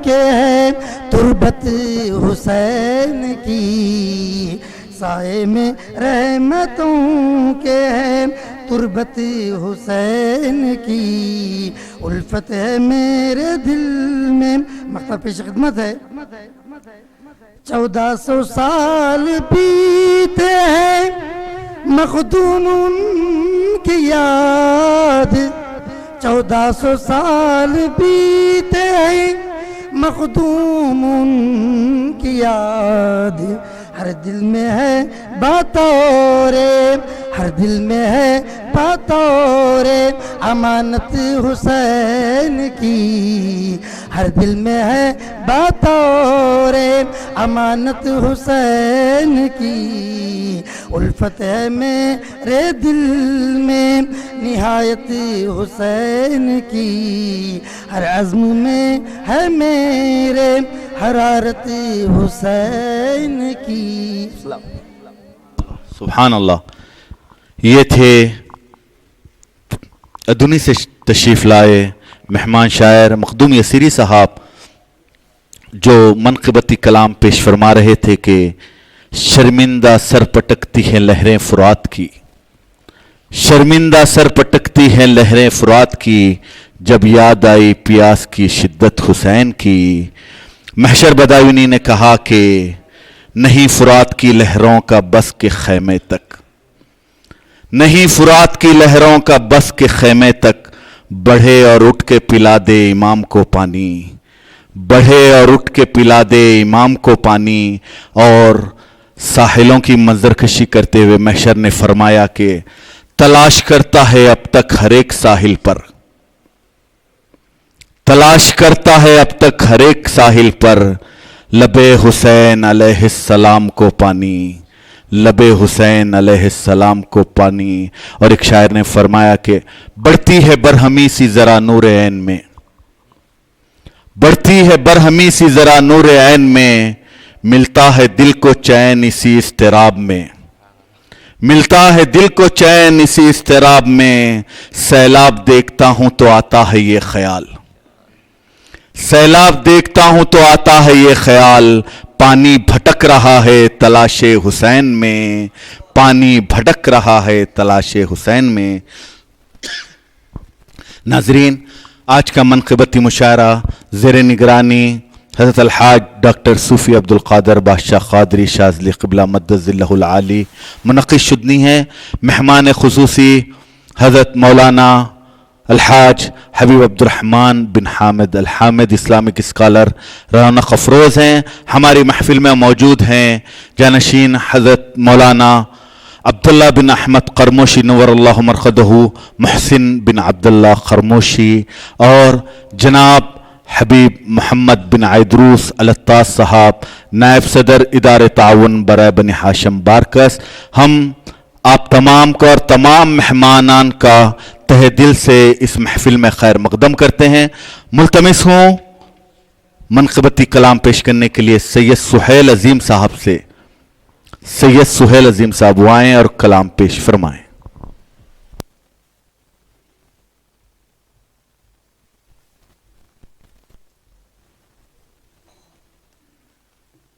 کے ہے تربت حسین کی، سائے میں رحمتوں کے ہے تربت حسین کی، الفت ہے میرے دل میں. مقطع پیش خدمت ہے. 1400 سال بیتے ہیں مخدوم ان کی یاد، 1400 سال بیتے ہیں مخدوم ان کی یاد، ہر دل میں ہے بطور، ہر دل میں ہے بطور امانت حسین کی، ہر دل میں ہے بات اور امانت حسین کی، الفت ہے میرے دل میں نہایت حسین کی، ہر عزم میں ہے میرے حرارت حسین کی۔ سبحان اللہ۔ یہ تھے ادونی سے تشریف لائے مہمان شاعر مخدوم یسیری صاحب، جو منقبتی کلام پیش فرما رہے تھے کہ شرمندہ سر پٹکتی ہیں لہریں فرات کی، شرمندہ سر پٹکتی ہیں لہریں فرات کی، جب یاد آئی پیاس کی شدت حسین کی۔ محشر بدایونی نے کہا کہ نہیں فرات کی لہروں کا بس کے خیمے تک، نہیں فرات کی لہروں کا بس کے خیمے تک، بڑھے اور اٹھ کے پلا دے امام کو پانی، بڑھے اور اٹھ کے پلا دے امام کو پانی۔ اور ساحلوں کی منظر کشی کرتے ہوئے محشر نے فرمایا کہ تلاش کرتا ہے اب تک ہر ایک ساحل پر، تلاش کرتا ہے اب تک ہر ایک ساحل پر، لبے حسین علیہ السلام کو پانی، لبے حسین علیہ السلام کو پانی۔ اور ایک شاعر نے فرمایا کہ بڑھتی ہے برہمی سی ذرا نور عین میں، بڑھتی ہے برہمی سی ذرا نور عین میں، ملتا ہے دل کو چین اسی اضطراب میں، ملتا ہے دل کو چین اسی اضطراب میں، سیلاب دیکھتا ہوں تو آتا ہے یہ خیال، سیلاب دیکھتا ہوں تو آتا ہے یہ خیال، پانی بھٹک رہا ہے تلاش حسین میں، پانی بھٹک رہا ہے تلاش حسین میں۔ ناظرین، آج کا منقبتی مشاعرہ زیر نگرانی حضرت الحاج ڈاکٹر صوفی عبدالقادر بادشاہ قادری شاذلی قبلہ مدد ذلہ العالی منعقد شدنی ہے۔ مہمان خصوصی حضرت مولانا الحاج حبیب عبدالرحمن بن حامد الحامد اسلامک اسکالر رونق افروز ہیں۔ ہماری محفل میں موجود ہیں جانشین حضرت مولانا عبداللہ بن احمد قرموشی نور اللہ مرقدہ، محسن بن عبداللہ قرموشی، اور جناب حبیب محمد بن عیدروس الطاس صاحب، نائب صدر ادارہ تعاون برائے بنی ہاشم بارکس۔ ہم آپ تمام کا اور تمام مہمانان کا تہ دل سے اس محفل میں خیر مقدم کرتے ہیں۔ ملتمس ہوں منقبتی کلام پیش کرنے کے لیے سید سہیل عظیم صاحب سے، سید سہیل عظیم صاحب وہ آئیں اور کلام پیش فرمائیں۔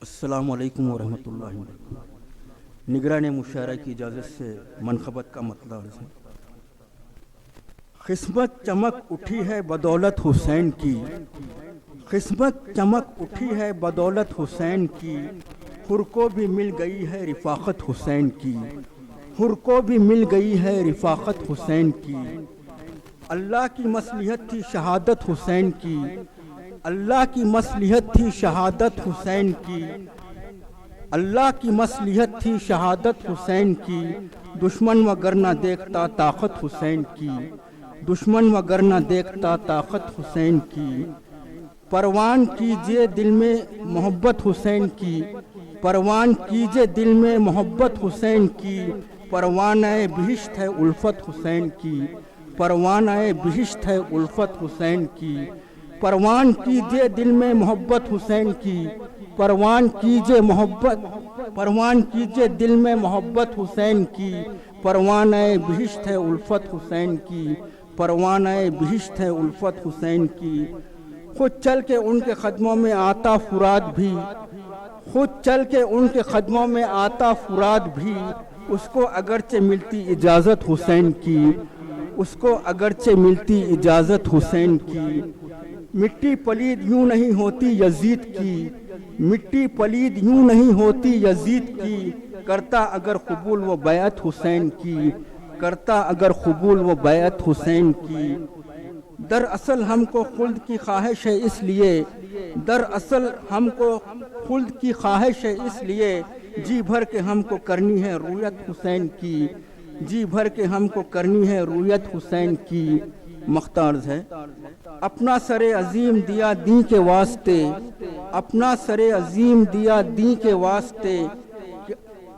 السلام علیکم ورحمۃ اللہ وبرکاتہ۔ نگران مشاعرہ کی اجازت سے منقبت کا مطلب ہے۔ قسمت چمک اٹھی ہے بدولت حسین کی، قسمت چمک اٹھی ہے بدولت حسین کی، حر کو بھی مل گئی ہے رفاقت حسین کی، حر کو بھی مل گئی ہے رفاقت حسین کی۔ اللہ کی مصلحت تھی شہادت حسین کی، اللہ کی مصلحت تھی شہادت حسین کی، اللہ کی مصلحت تھی شہادت حسین کی، دشمن مگر نہ دیکھتا طاقت حسین کی، دشمن مگر نہ دیکھتا طاقت حسین کی۔ پروان کیجئے دل میں محبت حسین کی، پروان کیجئے دل میں محبت حسین کی، پروانہ بہشت ہے الفت حسین کی، پروانہ بہشت ہے الفت حسین کی۔ پروان کیجئے دل میں محبت حسین کی، پروان کیجئے محبت، پروان کیجئے دل میں محبت حسین کی، پروانہ بہشت ہے الفت حسین کی، پروانہ بہشت ہے الفت حسین کی۔ خود چل کے ان کے قدموں میں آتا فرات بھی، خود چل کے ان کے قدموں میں آتا فرات بھی، اس کو اگرچہ ملتی اجازت حسین کی، اس کو اگرچہ ملتی اجازت حسین کی۔ مٹی پلید یوں نہیں ہوتی یزید کی، مٹی پلید یوں نہیں ہوتی یزید کی، کرتا اگر قبول وہ بیعت حسین کی، کرتا اگر قبول وہ بیعت حسین کی۔ دراصل ہم کو خلد کی خواہش ہے اس لیے، دراصل ہم کو خلد کی خواہش ہے اس لیے، جی بھر کے ہم کو کرنی ہے رویت حسین کی، جی بھر کے ہم کو کرنی ہے رویت حسین کی۔ مختارز ہے. اپنا سر عظیم دیا دین کے واسطے، اپنا سر عظیم دیا دین کے واسطے،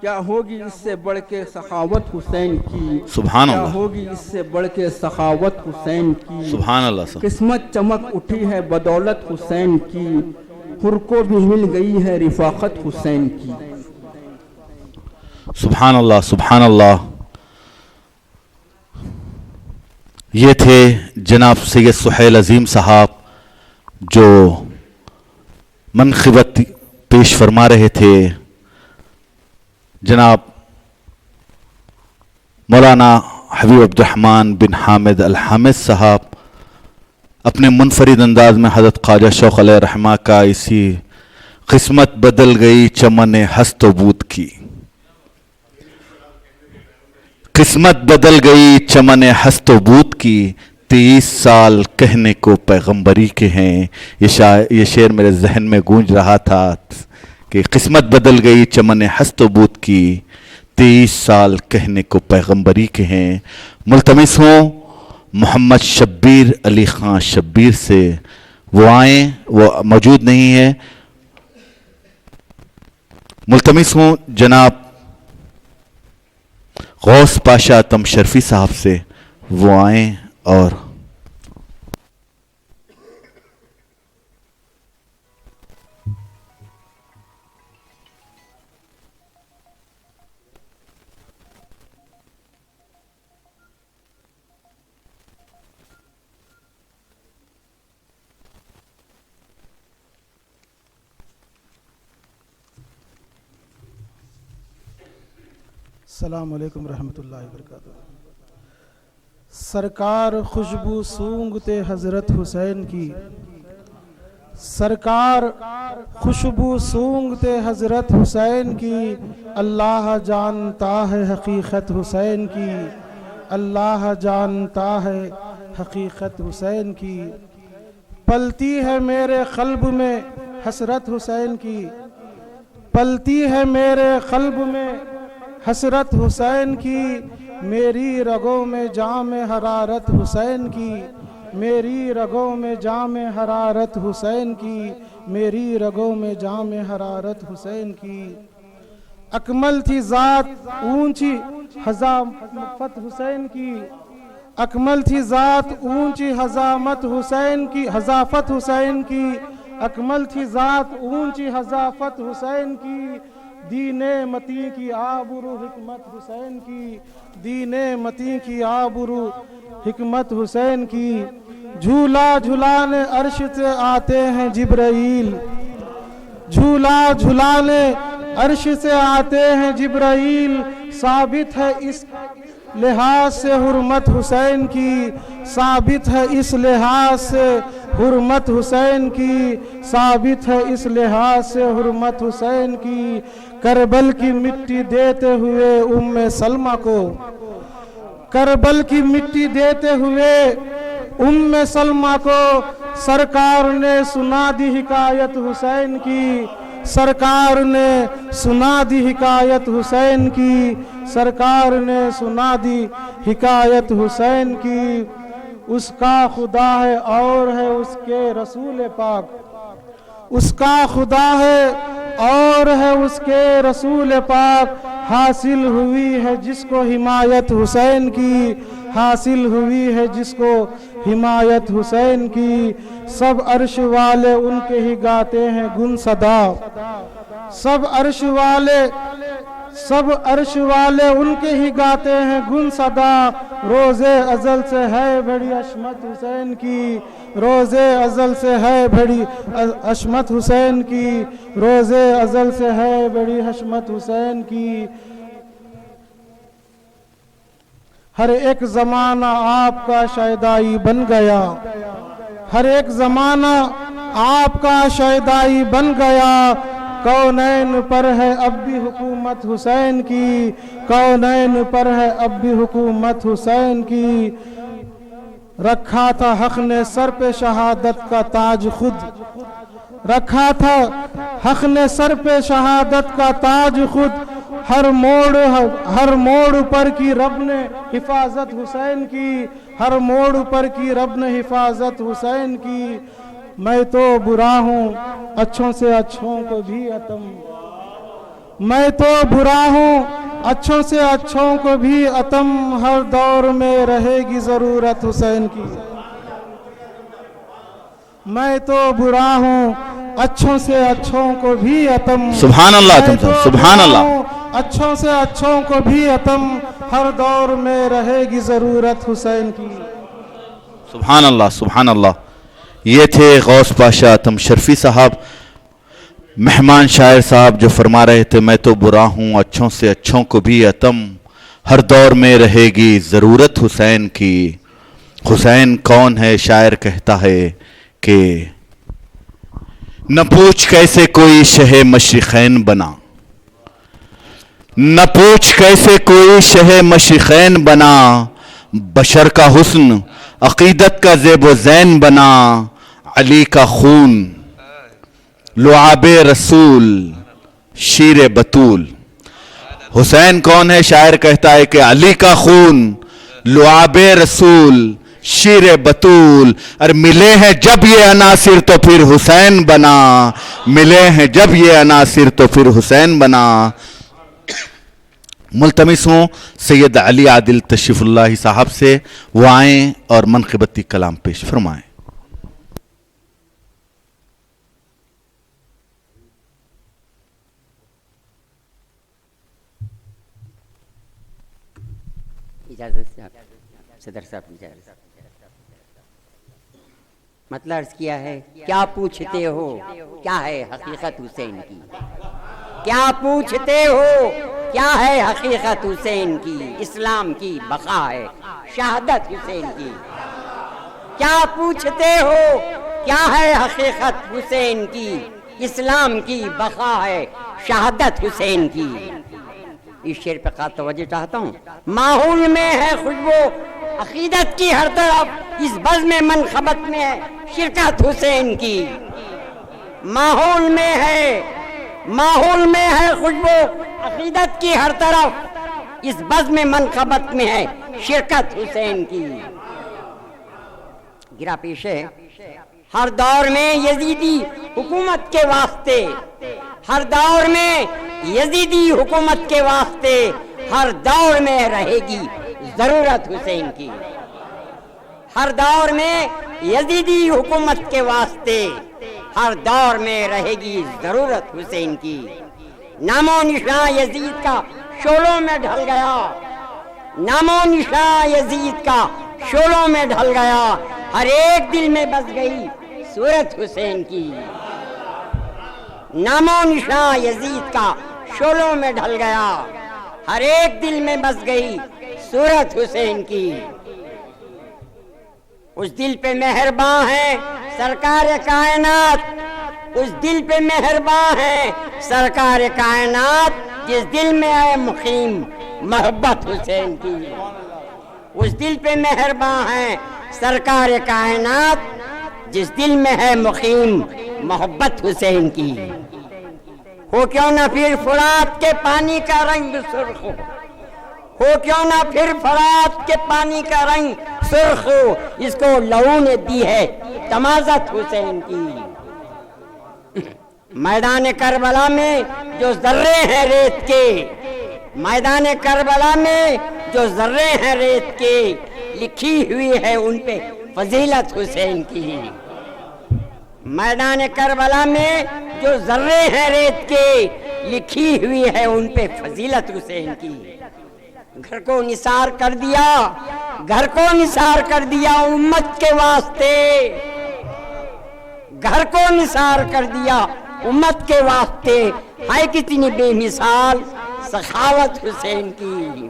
کیا ہوگی اس سے بڑھ کے سخاوت حسین کی، سبحان کیا اللہ، ہوگی اس سے بڑھ کے سخاوت حسین کی. سبحان اللہ، قسمت چمک اٹھی ہے بدولت حسین کی، حر کو بھی مل گئی ہے رفاقت حسین کی. سبحان اللہ، سبحان اللہ. یہ تھے جناب سید سہیل عظیم صاحب جو منقبت پیش فرما رہے تھے. جناب مولانا حبیب عبد الرحمن بن حامد الحامد صاحب اپنے منفرد انداز میں حضرت خواجہ شوق علیہ رحمہ کا اسی قسمت بدل گئی چمن ہست و بود کی، قسمت بدل گئی چمن ہست و بود کی، 23 سال کہنے کو پیغمبری کے ہیں. یہ شعر میرے ذہن میں گونج رہا تھا کہ قسمت بدل گئی چمن ہست و بود کی، 23 سال کہنے کو پیغمبری کے ہیں. ملتمس ہوں محمد شبیر علی خان شبیر سے، وہ آئیں، وہ موجود نہیں ہے. ملتمس ہوں جناب غوث پاشا تم شرفی صاحب سے، وہ آئیں اور السلام علیکم ورحمۃ اللہ وبرکاتہ. سرکار خوشبو سونگتے حضرت حسین کی، سرکار خوشبو سونگتے حضرت حسین کی، اللہ جانتا ہے حقیقت حسین کی، اللہ جانتا ہے حقیقت حسین کی. پلتی ہے میرے قلب میں حسرت حسین کی، پلتی ہے میرے قلب میں حسرت حسین کی، میری رگوں میں جام حرارت حسین کی، میری رگوں میں جام حرارت حسین کی، میری رگوں میں جام حرارت حسین کی. اکمل تھی ذات اونچی حضامت حسین کی، اکمل تھی ذات اونچی حضامت حسین کی، حضافت حسین کی، اکمل تھی ذات اونچی حضافت حسین کی. دین متی کی آبرو حکمت حسین کی، دین متی کی آبرو حکمت حسین کی. جھولا جھلانے عرش سے آتے ہیں جبرائیل، جھولا جھلانے عرش سے آتے ہیں جبرائیل. ثابت ہے اس لحاظ سے حرمت حسین کی، ثابت ہے اس لحاظ سے حرمت حسین کی، ثابت ہے اس لحاظ سے حرمت حسین کی. کربل کی مٹی دیتے ہوئے ام سلمہ کو، کربل کی مٹی دیتے ہوئے ام سلمہ کو، سرکار نے سنا دی حکایت حسین کی، سرکار نے سنا دی حکایت حسین کی، سرکار نے سنا دی حکایت حسین کی. اس کا خدا ہے اور ہے اس کے رسول پاک، اس کا خدا ہے اور ہے اس کے رسول پاک. حاصل ہوئی ہے جس کو حمایت حسین کی، حاصل ہوئی ہے جس کو حمایت حسین کی. سب عرش والے ان کے ہی گاتے ہیں گن صدا، سب عرش والے، سب عرش والے ان کے ہی گاتے ہیں گن صدا. روز ازل سے ہے بڑی عصمت حسین کی، روز ازل سے ہے بڑی عصمت حسین کی، روز ازل سے ہے بڑی عصمت حسین کی. ہر ایک زمانہ آپ کا شیدائی بن گیا، ہر ایک زمانہ آپ کا شیدائی بن گیا. کونین پر ہے اب بھی حکومت حسین کی، کونین پر ہے اب بھی حکومت حسین کی. رکھا تھا حق نے سر پہ شہادت کا تاج خود، رکھا تھا حق نے سر پہ شہادت کا تاج خود. ہر موڑ پر کی رب نے حفاظت حسین کی، ہر موڑ پر کی رب نے حفاظت حسین کی۔ میں تو برا ہوں اچھوں سے اچھوں کو بھی عتم، میں تو برا ہوں اچھوں سے اچھوں کو بھی عتم، ہر دور میں رہے گی ضرورت حسین کی۔ میں تو برا ہوں اچھوں سے اچھوں کو بھی عتم، سبحان اللہ سبحان اللہ، اچھوں سے اچھوں کو بھی عتم، ہر دور میں رہے گی ضرورت حسین کی۔ سبحان اللہ سبحان اللہ۔ یہ تھے غوث پاشا عتم شرفی صاحب، مہمان شاعر صاحب، جو فرما رہے تھے میں تو برا ہوں اچھوں سے اچھوں کو بھی عتم، ہر دور میں رہے گی ضرورت حسین کی۔ حسین کون ہے؟ شاعر کہتا ہے کہ نہ پوچھ کیسے کوئی شہ مشرقین بنا، نہ پوچھ کیسے کوئی شہ مشرقین بنا، بشر کا حسن عقیدت کا زیب و زین بنا، علی کا خون لعاب رسول شیر بطول۔ حسین کون ہے؟ شاعر کہتا ہے کہ علی کا خون لعاب رسول شیر بطول، اور ملے ہیں جب یہ عناصر تو پھر حسین بنا، ملے ہیں جب یہ عناصر تو پھر حسین بنا۔ ملتمس ہوں سید علی عادل تشریف اللہ صاحب سے، وہ آئیں اور منقبتی کلام پیش فرمائیں۔ اجازت سے صدر صاحب اجازت۔ مطلب عرض کیا ہے، کیا پوچھتے ہو کیا ہے حقیقت حسین کی، کیا پوچھتے ہو کیا ہے حقیقت حسین کی، اسلام کی بقا ہے شہادت حسین کی۔ کیا پوچھتے ہو کیا ہے حقیقت حسین کی، اسلام کی بقا ہے شہادت حسین کی۔ اس شعر پہ خاص توجہ چاہتا ہوں۔ ماحول میں ہے خوشبو عقیدت کی ہر طرف، اس بزم منقبت میں ہے شرکت حسین کی۔ ماحول میں ہے خوشبو عقیدت کی ہر طرف، اس بزم منقبت میں ہے شرکت حسین کی۔ گرا پیش ہے، ہر دور میں یزیدی حکومت کے واسطے، ہر دور میں یزیدی حکومت کے واسطے، ہر دور میں رہے گی ضرورت حسین کی۔ ہر دور میں یزیدی حکومت کے واسطے، ہر دور میں رہے گی ضرورت حسین کی۔ نام و نشان یزید کا شعلوں میں ڈھل گیا، نام و نشان یزید کا شعلوں میں ڈھل گیا، ہر ایک دل میں بس گئی صورت حسین کی۔ نام و نشان یزید کا شعلوں میں ڈھل گیا، ہر ایک دل میں بس گئی صورت حسین کی۔ اس دل پہ مہرباں ہے سرکار کائنات، اس دل پہ مہرباں ہے سرکار کائنات، جس دل میں ہے مقیم محبت حسین کی۔ اس دل پہ مہرباں ہے سرکار کائنات، جس دل میں ہے مقیم محبت حسین کی۔ ہو کیوں نہ پھر فرات کے پانی کا رنگ سرخ ہو کیوں نہ پھر فرات کے پانی کا رنگ سرخ ہو، اس کو لہو نے دی ہے تمازت حسین کی۔ میدان کربلا میں جو ذرے ہیں ریت کے، میدان کربلا میں جو ذرے ہیں ریت کے، لکھی ہوئی ہے ان پہ فضیلت حسین کی۔ میدان کربلا میں جو ذرے ہیں ریت کے، لکھی ہوئی ہے ان پہ فضیلت حسین کی۔ گھر کو نثار کر دیا، گھر کو نثار کر دیا امت کے واسطے، گھر کو نثار کر دیا امت کے واسطے، ہے کتنی بے مثال سخاوت حسین کی۔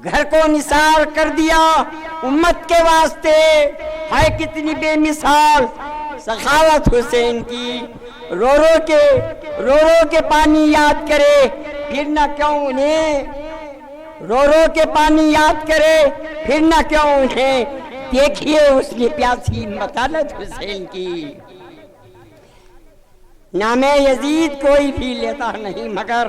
گھر کو نثار کر دیا امت کے واسطے، ہے کتنی بے مثال سخاوت حسین کی۔ رو رو کے پانی یاد کرے پھر نہ کیوں انہیں، رو رو کے پانی یاد کرے پھر نہ کیوں انہیں، دیکھیے اس نے پیاسی مطالت حسین کی۔ نام یزید کوئی بھی لیتا نہیں، مگر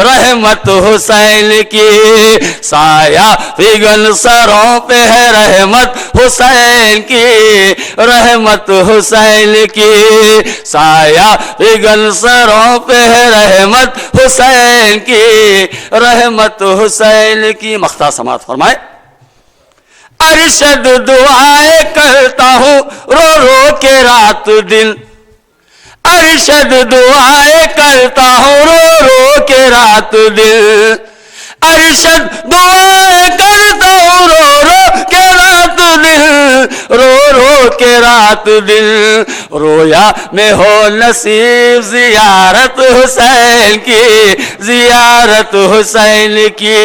رحمت حسین کی سایہ فگن سروں پہ ہے رحمت حسین کی رحمت حسین کی سایہ فگن سروں پہ ہے رحمت حسین کی رحمت حسین کی مختار سماعت فرمائے ارشد دعائیں کرتا ہوں رو رو کے رات دن ارشد دعائیں کرتا ہوں رو رو کے رات دن ارشد دعائیں کرتا ہوں رو رو کے رات دن رو رو کے رات دن رویا میں ہو نصیب زیارت حسین کی زیارت حسین کی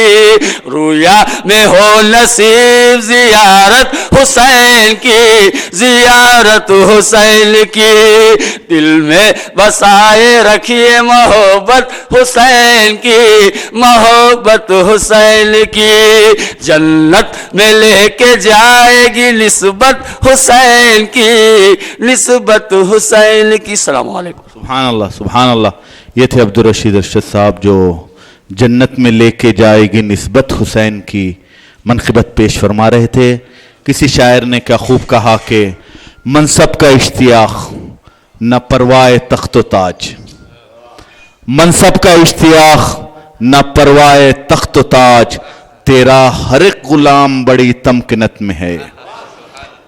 رویا میں ہو نصیب زیارت حسین کی زیارت حسین کی دل میں بسائے رکھیے محبت حسین کی محبت حسین کی جنت میں لے کے جائے گی نسبت حسین کی نسبت حسین کی السلام علیکم سبحان اللہ یہ تھے عبدالرشید ارشد صاحب جو جنت میں لے کے جائے گی نسبت حسین کی منقبت پیش فرما رہے تھے کسی شاعر نے کیا خوب کہا کہ منصب کا اشتیاق نہ پروائے تخت و تاج منصب کا اشتیاق نہ پروائے تخت و تاج تیرا ہر ایک غلام بڑی تمکنت میں ہے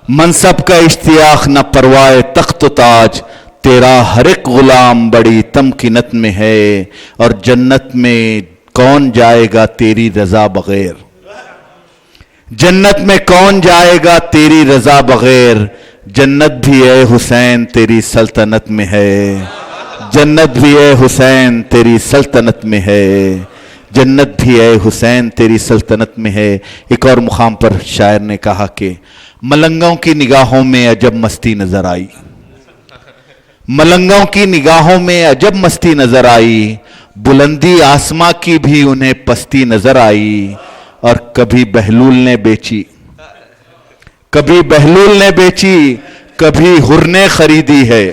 منصب کا اشتیاق نہ پروائے تخت و تاج تیرا ہر ایک غلام بڑی تمکنت میں ہے اور جنت میں کون جائے گا تیری رضا بغیر جنت میں کون جائے گا تیری رضا بغیر جنت بھی اے حسین تیری سلطنت میں ہے جنت بھی اے حسین تیری سلطنت میں ہے جنت بھی اے حسین تیری سلطنت میں ہے ایک اور مقام پر شاعر نے کہا کہ ملنگوں کی نگاہوں میں عجب مستی نظر آئی ملنگوں کی نگاہوں میں عجب مستی نظر آئی بلندی آسماں کی بھی انہیں پستی نظر آئی اور کبھی بہلول نے بیچی کبھی بہلول نے بیچی کبھی ہر نے خریدی ہے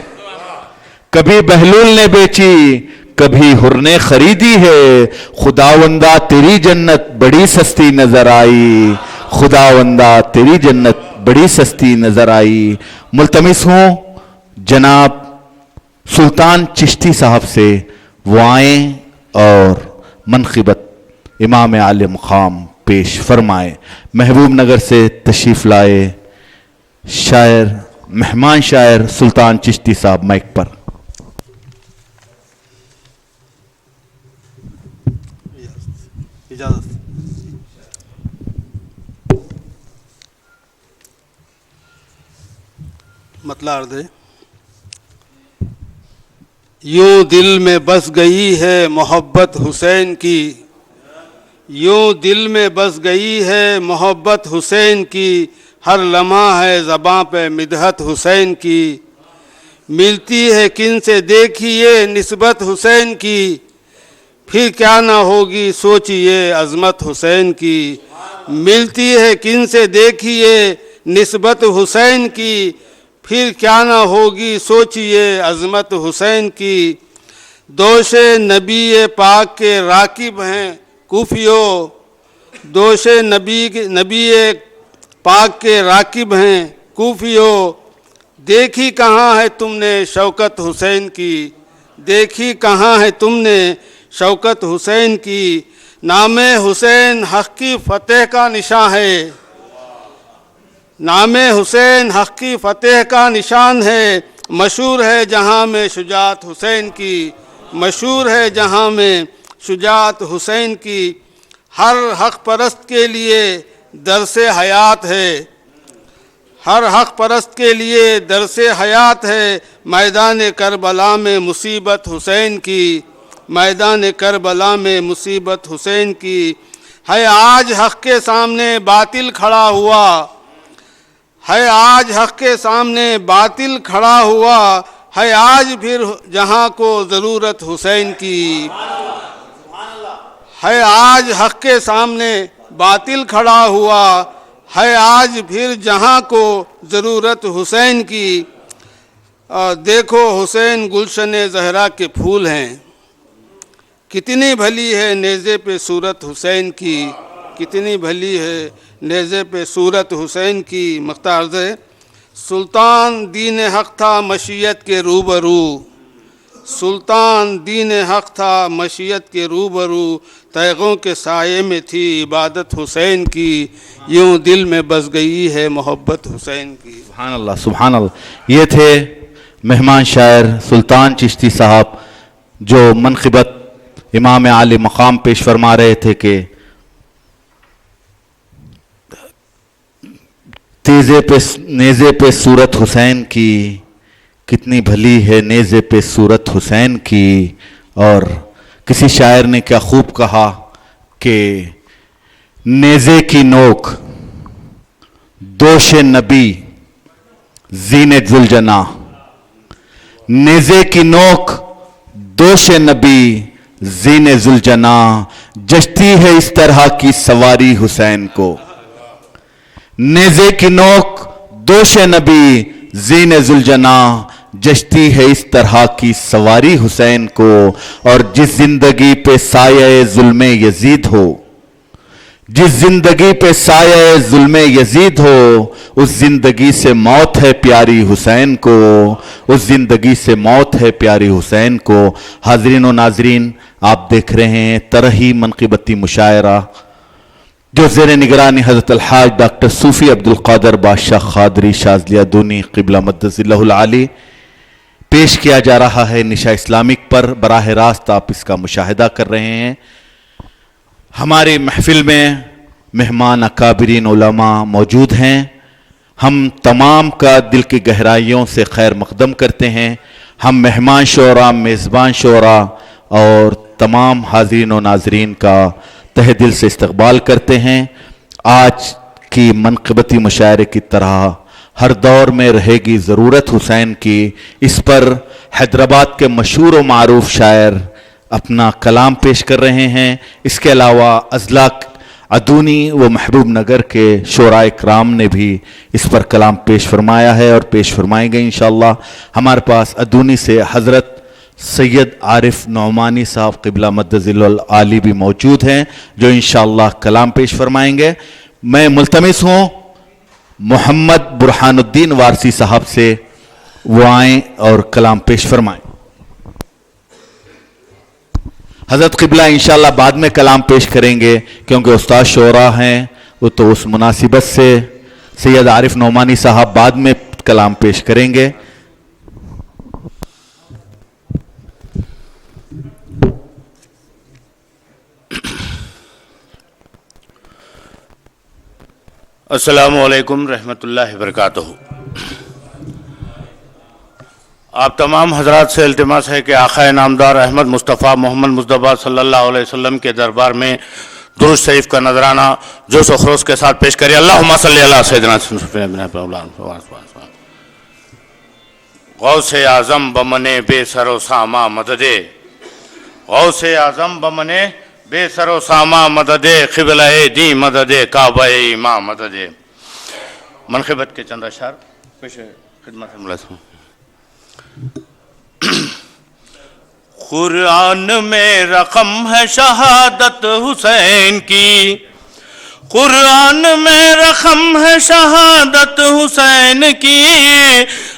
کبھی بہلول نے بیچی کبھی ہر نے خریدی ہے خداوندہ تیری جنت بڑی سستی نظر آئی خداوندہ تیری جنت بڑی سستی نظر آئی ملتمس ہوں جناب سلطان چشتی صاحب سے وہ آئیں اور منقبت امام عالی مقام پیش فرمائے محبوب نگر سے تشریف لائے شاعر مہمان شاعر سلطان چشتی صاحب مائک پر اجازت مطلع عرض ہے یوں دل میں بس گئی ہے محبت حسین کی یوں دل میں بس گئی ہے محبت حسین کی ہر لمحہ ہے زباں پہ مدحت حسین کی ملتی ہے کن سے دیکھیے نسبت حسین کی پھر کیا نہ ہوگی سوچیے عظمت حسین کی ملتی ہے کن سے دیکھیے نسبت حسین کی پھر کیا نہ ہوگی سوچیے عظمت حسین کی دوش نبی پاک کے راکب ہیں کوفیو دوش نبی پاک کے راکب ہیں کوفیو دیکھی کہاں ہے تم نے شوکت حسین کی دیکھی کہاں ہے تم نے شوکت حسین کی نام حسین حق کی فتح کا نشان ہے نام حسین حق کی فتح کا نشان ہے مشہور ہے جہاں میں شجاعت حسین کی مشہور ہے جہاں میں شجاعت حسین کی ہر حق پرست کے لیے درس حیات ہے ہر حق پرست کے لیے درس حیات ہے میدان کربلا میں مصیبت حسین کی میدان کربلا میں مصیبت حسین کی ہے آج حق کے سامنے باطل کھڑا ہوا ہے آج حق کے سامنے باطل کھڑا ہوا ہے آج پھر جہاں کو ضرورت حسین کی ہے آج حق کے سامنے باطل کھڑا ہوا ہے آج پھر جہاں کو ضرورت حسین کی دیکھو حسین گلشن زہرا کے پھول ہیں کتنی بھلی ہے نیزے پہ صورت حسین کی، کتنی بھلی ہے نیزے پہ صورت حسین کی۔ مختار سے سلطان دین حق تھا مشیت کے روبرو، سلطان دین حق تھا مشیت کے روبرو، تیغوں کے سائے میں تھی عبادت حسین کی، یوں دل میں بس گئی ہے محبت حسین کی۔ سبحان اللہ سبحان اللہ۔ یہ تھے مہمان شاعر سلطان چشتی صاحب جو منقبت امام عالی مقام پیش فرما رہے تھے کہ نیزے پہ صورت حسین کی، کتنی بھلی ہے نیزے پہ صورت حسین کی۔ اور کسی شاعر نے کیا خوب کہا کہ نیزے کی نوک دوش نبی زین ذوالجناح، نیزے کی نوک دوش نبی زین ذوالجناح، جچتی ہے اس طرح کی سواری حسین کو۔ نیزے کی نوک دوش نبی زین ذوالجناح، جچتی ہے اس طرح کی سواری حسین کو۔ اور جس زندگی پہ سایہ ظلم یزید ہو، جس زندگی پہ سایہ ظلم یزید ہو، اس زندگی سے موت ہے پیاری حسین کو، اس زندگی سے موت ہے پیاری حسین کو۔ حاضرین و ناظرین، آپ دیکھ رہے ہیں ترہی منقبتی مشاعرہ جو زیر نگرانی حضرت الحاج ڈاکٹر صوفی عبدالقادر بادشاہ قادری شاذلی دونی قبلہ مدظ اللہ العالی پیش کیا جا رہا ہے نشا اسلامک پر۔ براہ راست آپ اس کا مشاہدہ کر رہے ہیں۔ ہماری محفل میں مہمان اکابرین علماء موجود ہیں، ہم تمام کا دل کی گہرائیوں سے خیر مقدم کرتے ہیں۔ ہم مہمان شعراء، میزبان شعراء اور تمام حاضرین و ناظرین کا تہ دل سے استقبال کرتے ہیں۔ آج کی منقبتی مشاعرے کی طرح ہر دور میں رہے گی ضرورت حسین کی، اس پر حیدرآباد کے مشہور و معروف شاعر اپنا کلام پیش کر رہے ہیں۔ اس کے علاوہ اضلاع ادونی و محبوب نگر کے شعراء اکرام نے بھی اس پر کلام پیش فرمایا ہے اور پیش فرمائیں گے انشاءاللہ۔ ہمارے پاس ادونی سے حضرت سید عارف نعمانی صاحب قبلہ مدظ اللہ العالی بھی موجود ہیں جو انشاءاللہ کلام پیش فرمائیں گے۔ میں ملتمس ہوں محمد برہان الدین وارسی صاحب سے وہ آئیں اور کلام پیش فرمائیں۔ حضرت قبلہ انشاءاللہ بعد میں کلام پیش کریں گے کیونکہ استاد شعراء ہیں، وہ تو اس مناسبت سے سید عارف نعمانی صاحب بعد میں کلام پیش کریں گے۔ السلام علیکم رحمۃ اللہ وبرکاتہ۔ آپ تمام حضرات سے التماس ہے کہ آقا نامدار احمد مصطفیٰ محمد مصطفیٰ صلی اللہ علیہ وسلم کے دربار میں درود شریف کا نذرانہ جوش و خروش کے ساتھ پیش کریں۔ اللہم صلی علی سیدنا غوث اعظم بمنے بے سر و ساما مددے، غوث اعظم بمنے بے سر و ساما مددے، قبلہ دی مددے، کعبہ امام مددے۔ منقبت کے چند اشعار پیش خدمت ہے ملازم۔ قرآن میں رقم ہے شہادت حسین کی، قرآن میں رقم ہے شہادت حسین کی،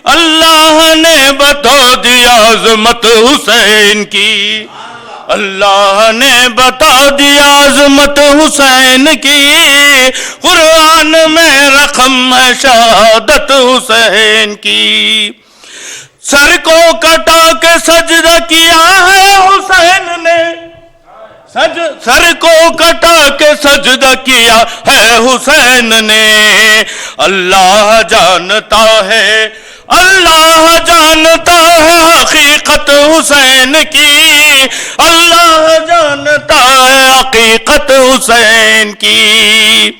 اللہ نے بتا دیا عظمت حسین کی، اللہ نے بتا دیا عظمت حسین کی، قرآن میں رقم ہے شہادت حسین کی۔ سر کو کٹا کے سجدہ کیا ہے حسین نے، سر کو کٹا کے سجدہ کیا ہے حسین نے، اللہ جانتا ہے، اللہ جانتا ہے حقیقت حسین کی، اللہ جانتا ہے حقیقت حسین کی۔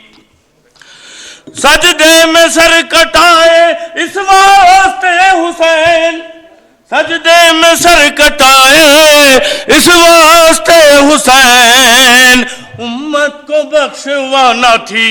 سجدے میں سر کٹائے اس واسطے حسین، سجدے میں سر کٹائے اس واسطے حسین، امت کو بخشوانا تھی،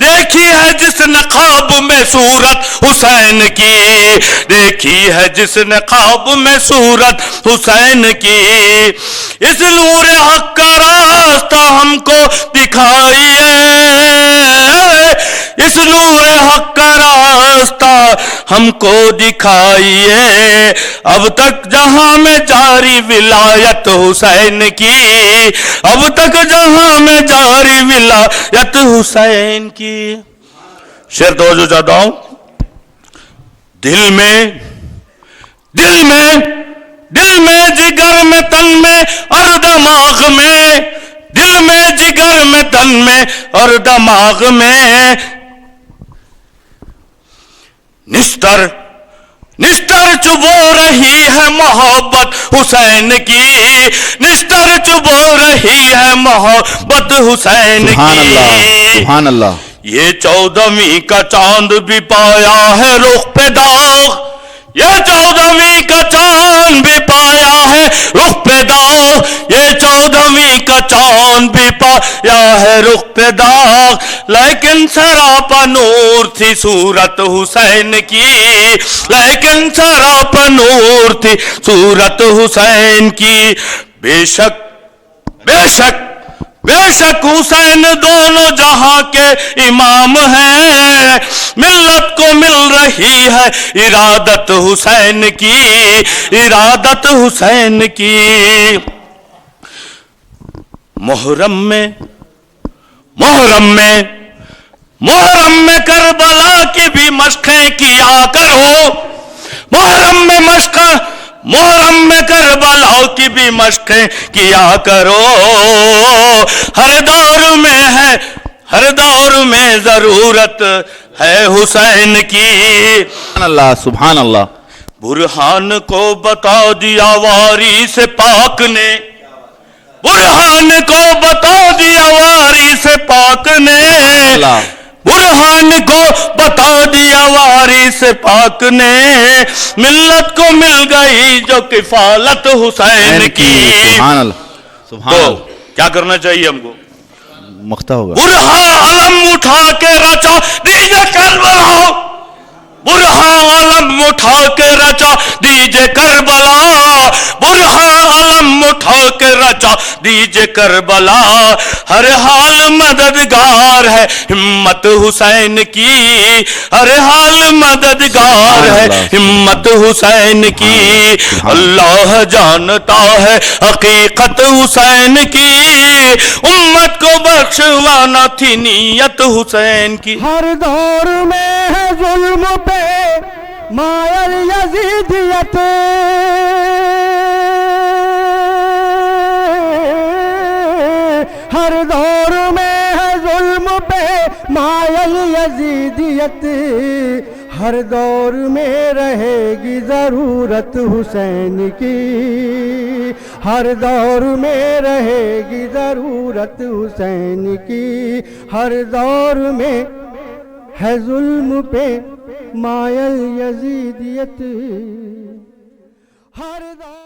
دیکھی ہے جس نے خواب میں صورت حسین کی، دیکھی ہے جس نے خواب میں صورت حسین کی، اس نور حق کا راستہ ہم کو دکھائیے، اس نور حق کا راستہ ہم کو دکھائیے، اب تک جہاں میں جاری ولایت حسین کی، اب تک جہاں میں جاری ولایت حسین کی۔ شعر توجہ چاہتا ہوں، دل میں جگر میں تن میں اور دماغ میں، دل میں جگر میں تن میں اور دماغ میں، نشتر چبو رہی ہے محبت حسین کی، نشتر چبو رہی ہے محبت حسین کی۔ سبحان اللہ۔ یہ 14ویں کا چاند بھی پایا ہے رخ پہ داغ، یہ 14ویں کا چاند بھی پایا ہے رخ پہ داغ، یہ 14ویں کا چاند بھی پایا ہے رخ پہ داغ، لیکن سراپا نور تھی صورت حسین کی، لیکن سراپا نور تھی صورت حسین کی۔ بے شک حسین دونوں جہاں کے امام ہیں، ملت کو مل رہی ہے ارادت حسین کی، ارادت حسین کی۔ محرم میں کربلا کی بھی مشقیں کیا کرو، محرم میں کربلا کی بھی مشقیں کیا کرو، ہر دور میں ضرورت ہے حسین کی۔ سبحان اللہ، سبحان اللہ۔ برہان کو بتا دیا واری سے پاک نے، برہان کو بتا دیا واری سے پاک نے، برہان کو بتا دیا واری سے پاک نے، ملت کو مل گئی جو کفالت حسین کی۔ سبحان اللہ، سبحان اللہ۔ تو کیا کرنا چاہیے ہم کو؟ مختہ ہوگا۔ برہان علم اٹھا کے رچا دیجے کربلا، برہان علم اٹھا کے رچا دیجے کربلا، برہان علم اٹھا کے رچا دیجے کربلا، ہر حال مددگار ہے ہمت حسین کی، ہر حال مددگار ہے ہمت حسین کی۔ اللہ جانتا ہے حقیقت حسین کی، امت کو بخشوانا تھی نیت حسین کی۔ ہر دور میں ہے ظلم پہ مائل یزیدیت، ہر دور میں ہے ظلم پہ مائل یزیدیت، ہر دور میں رہے گی ضرورت حسین کی، ہر دور میں رہے گی ضرورت حسین کی، ہر دور میں ہے ظلم پہ مائل یزیدیت، ہر دور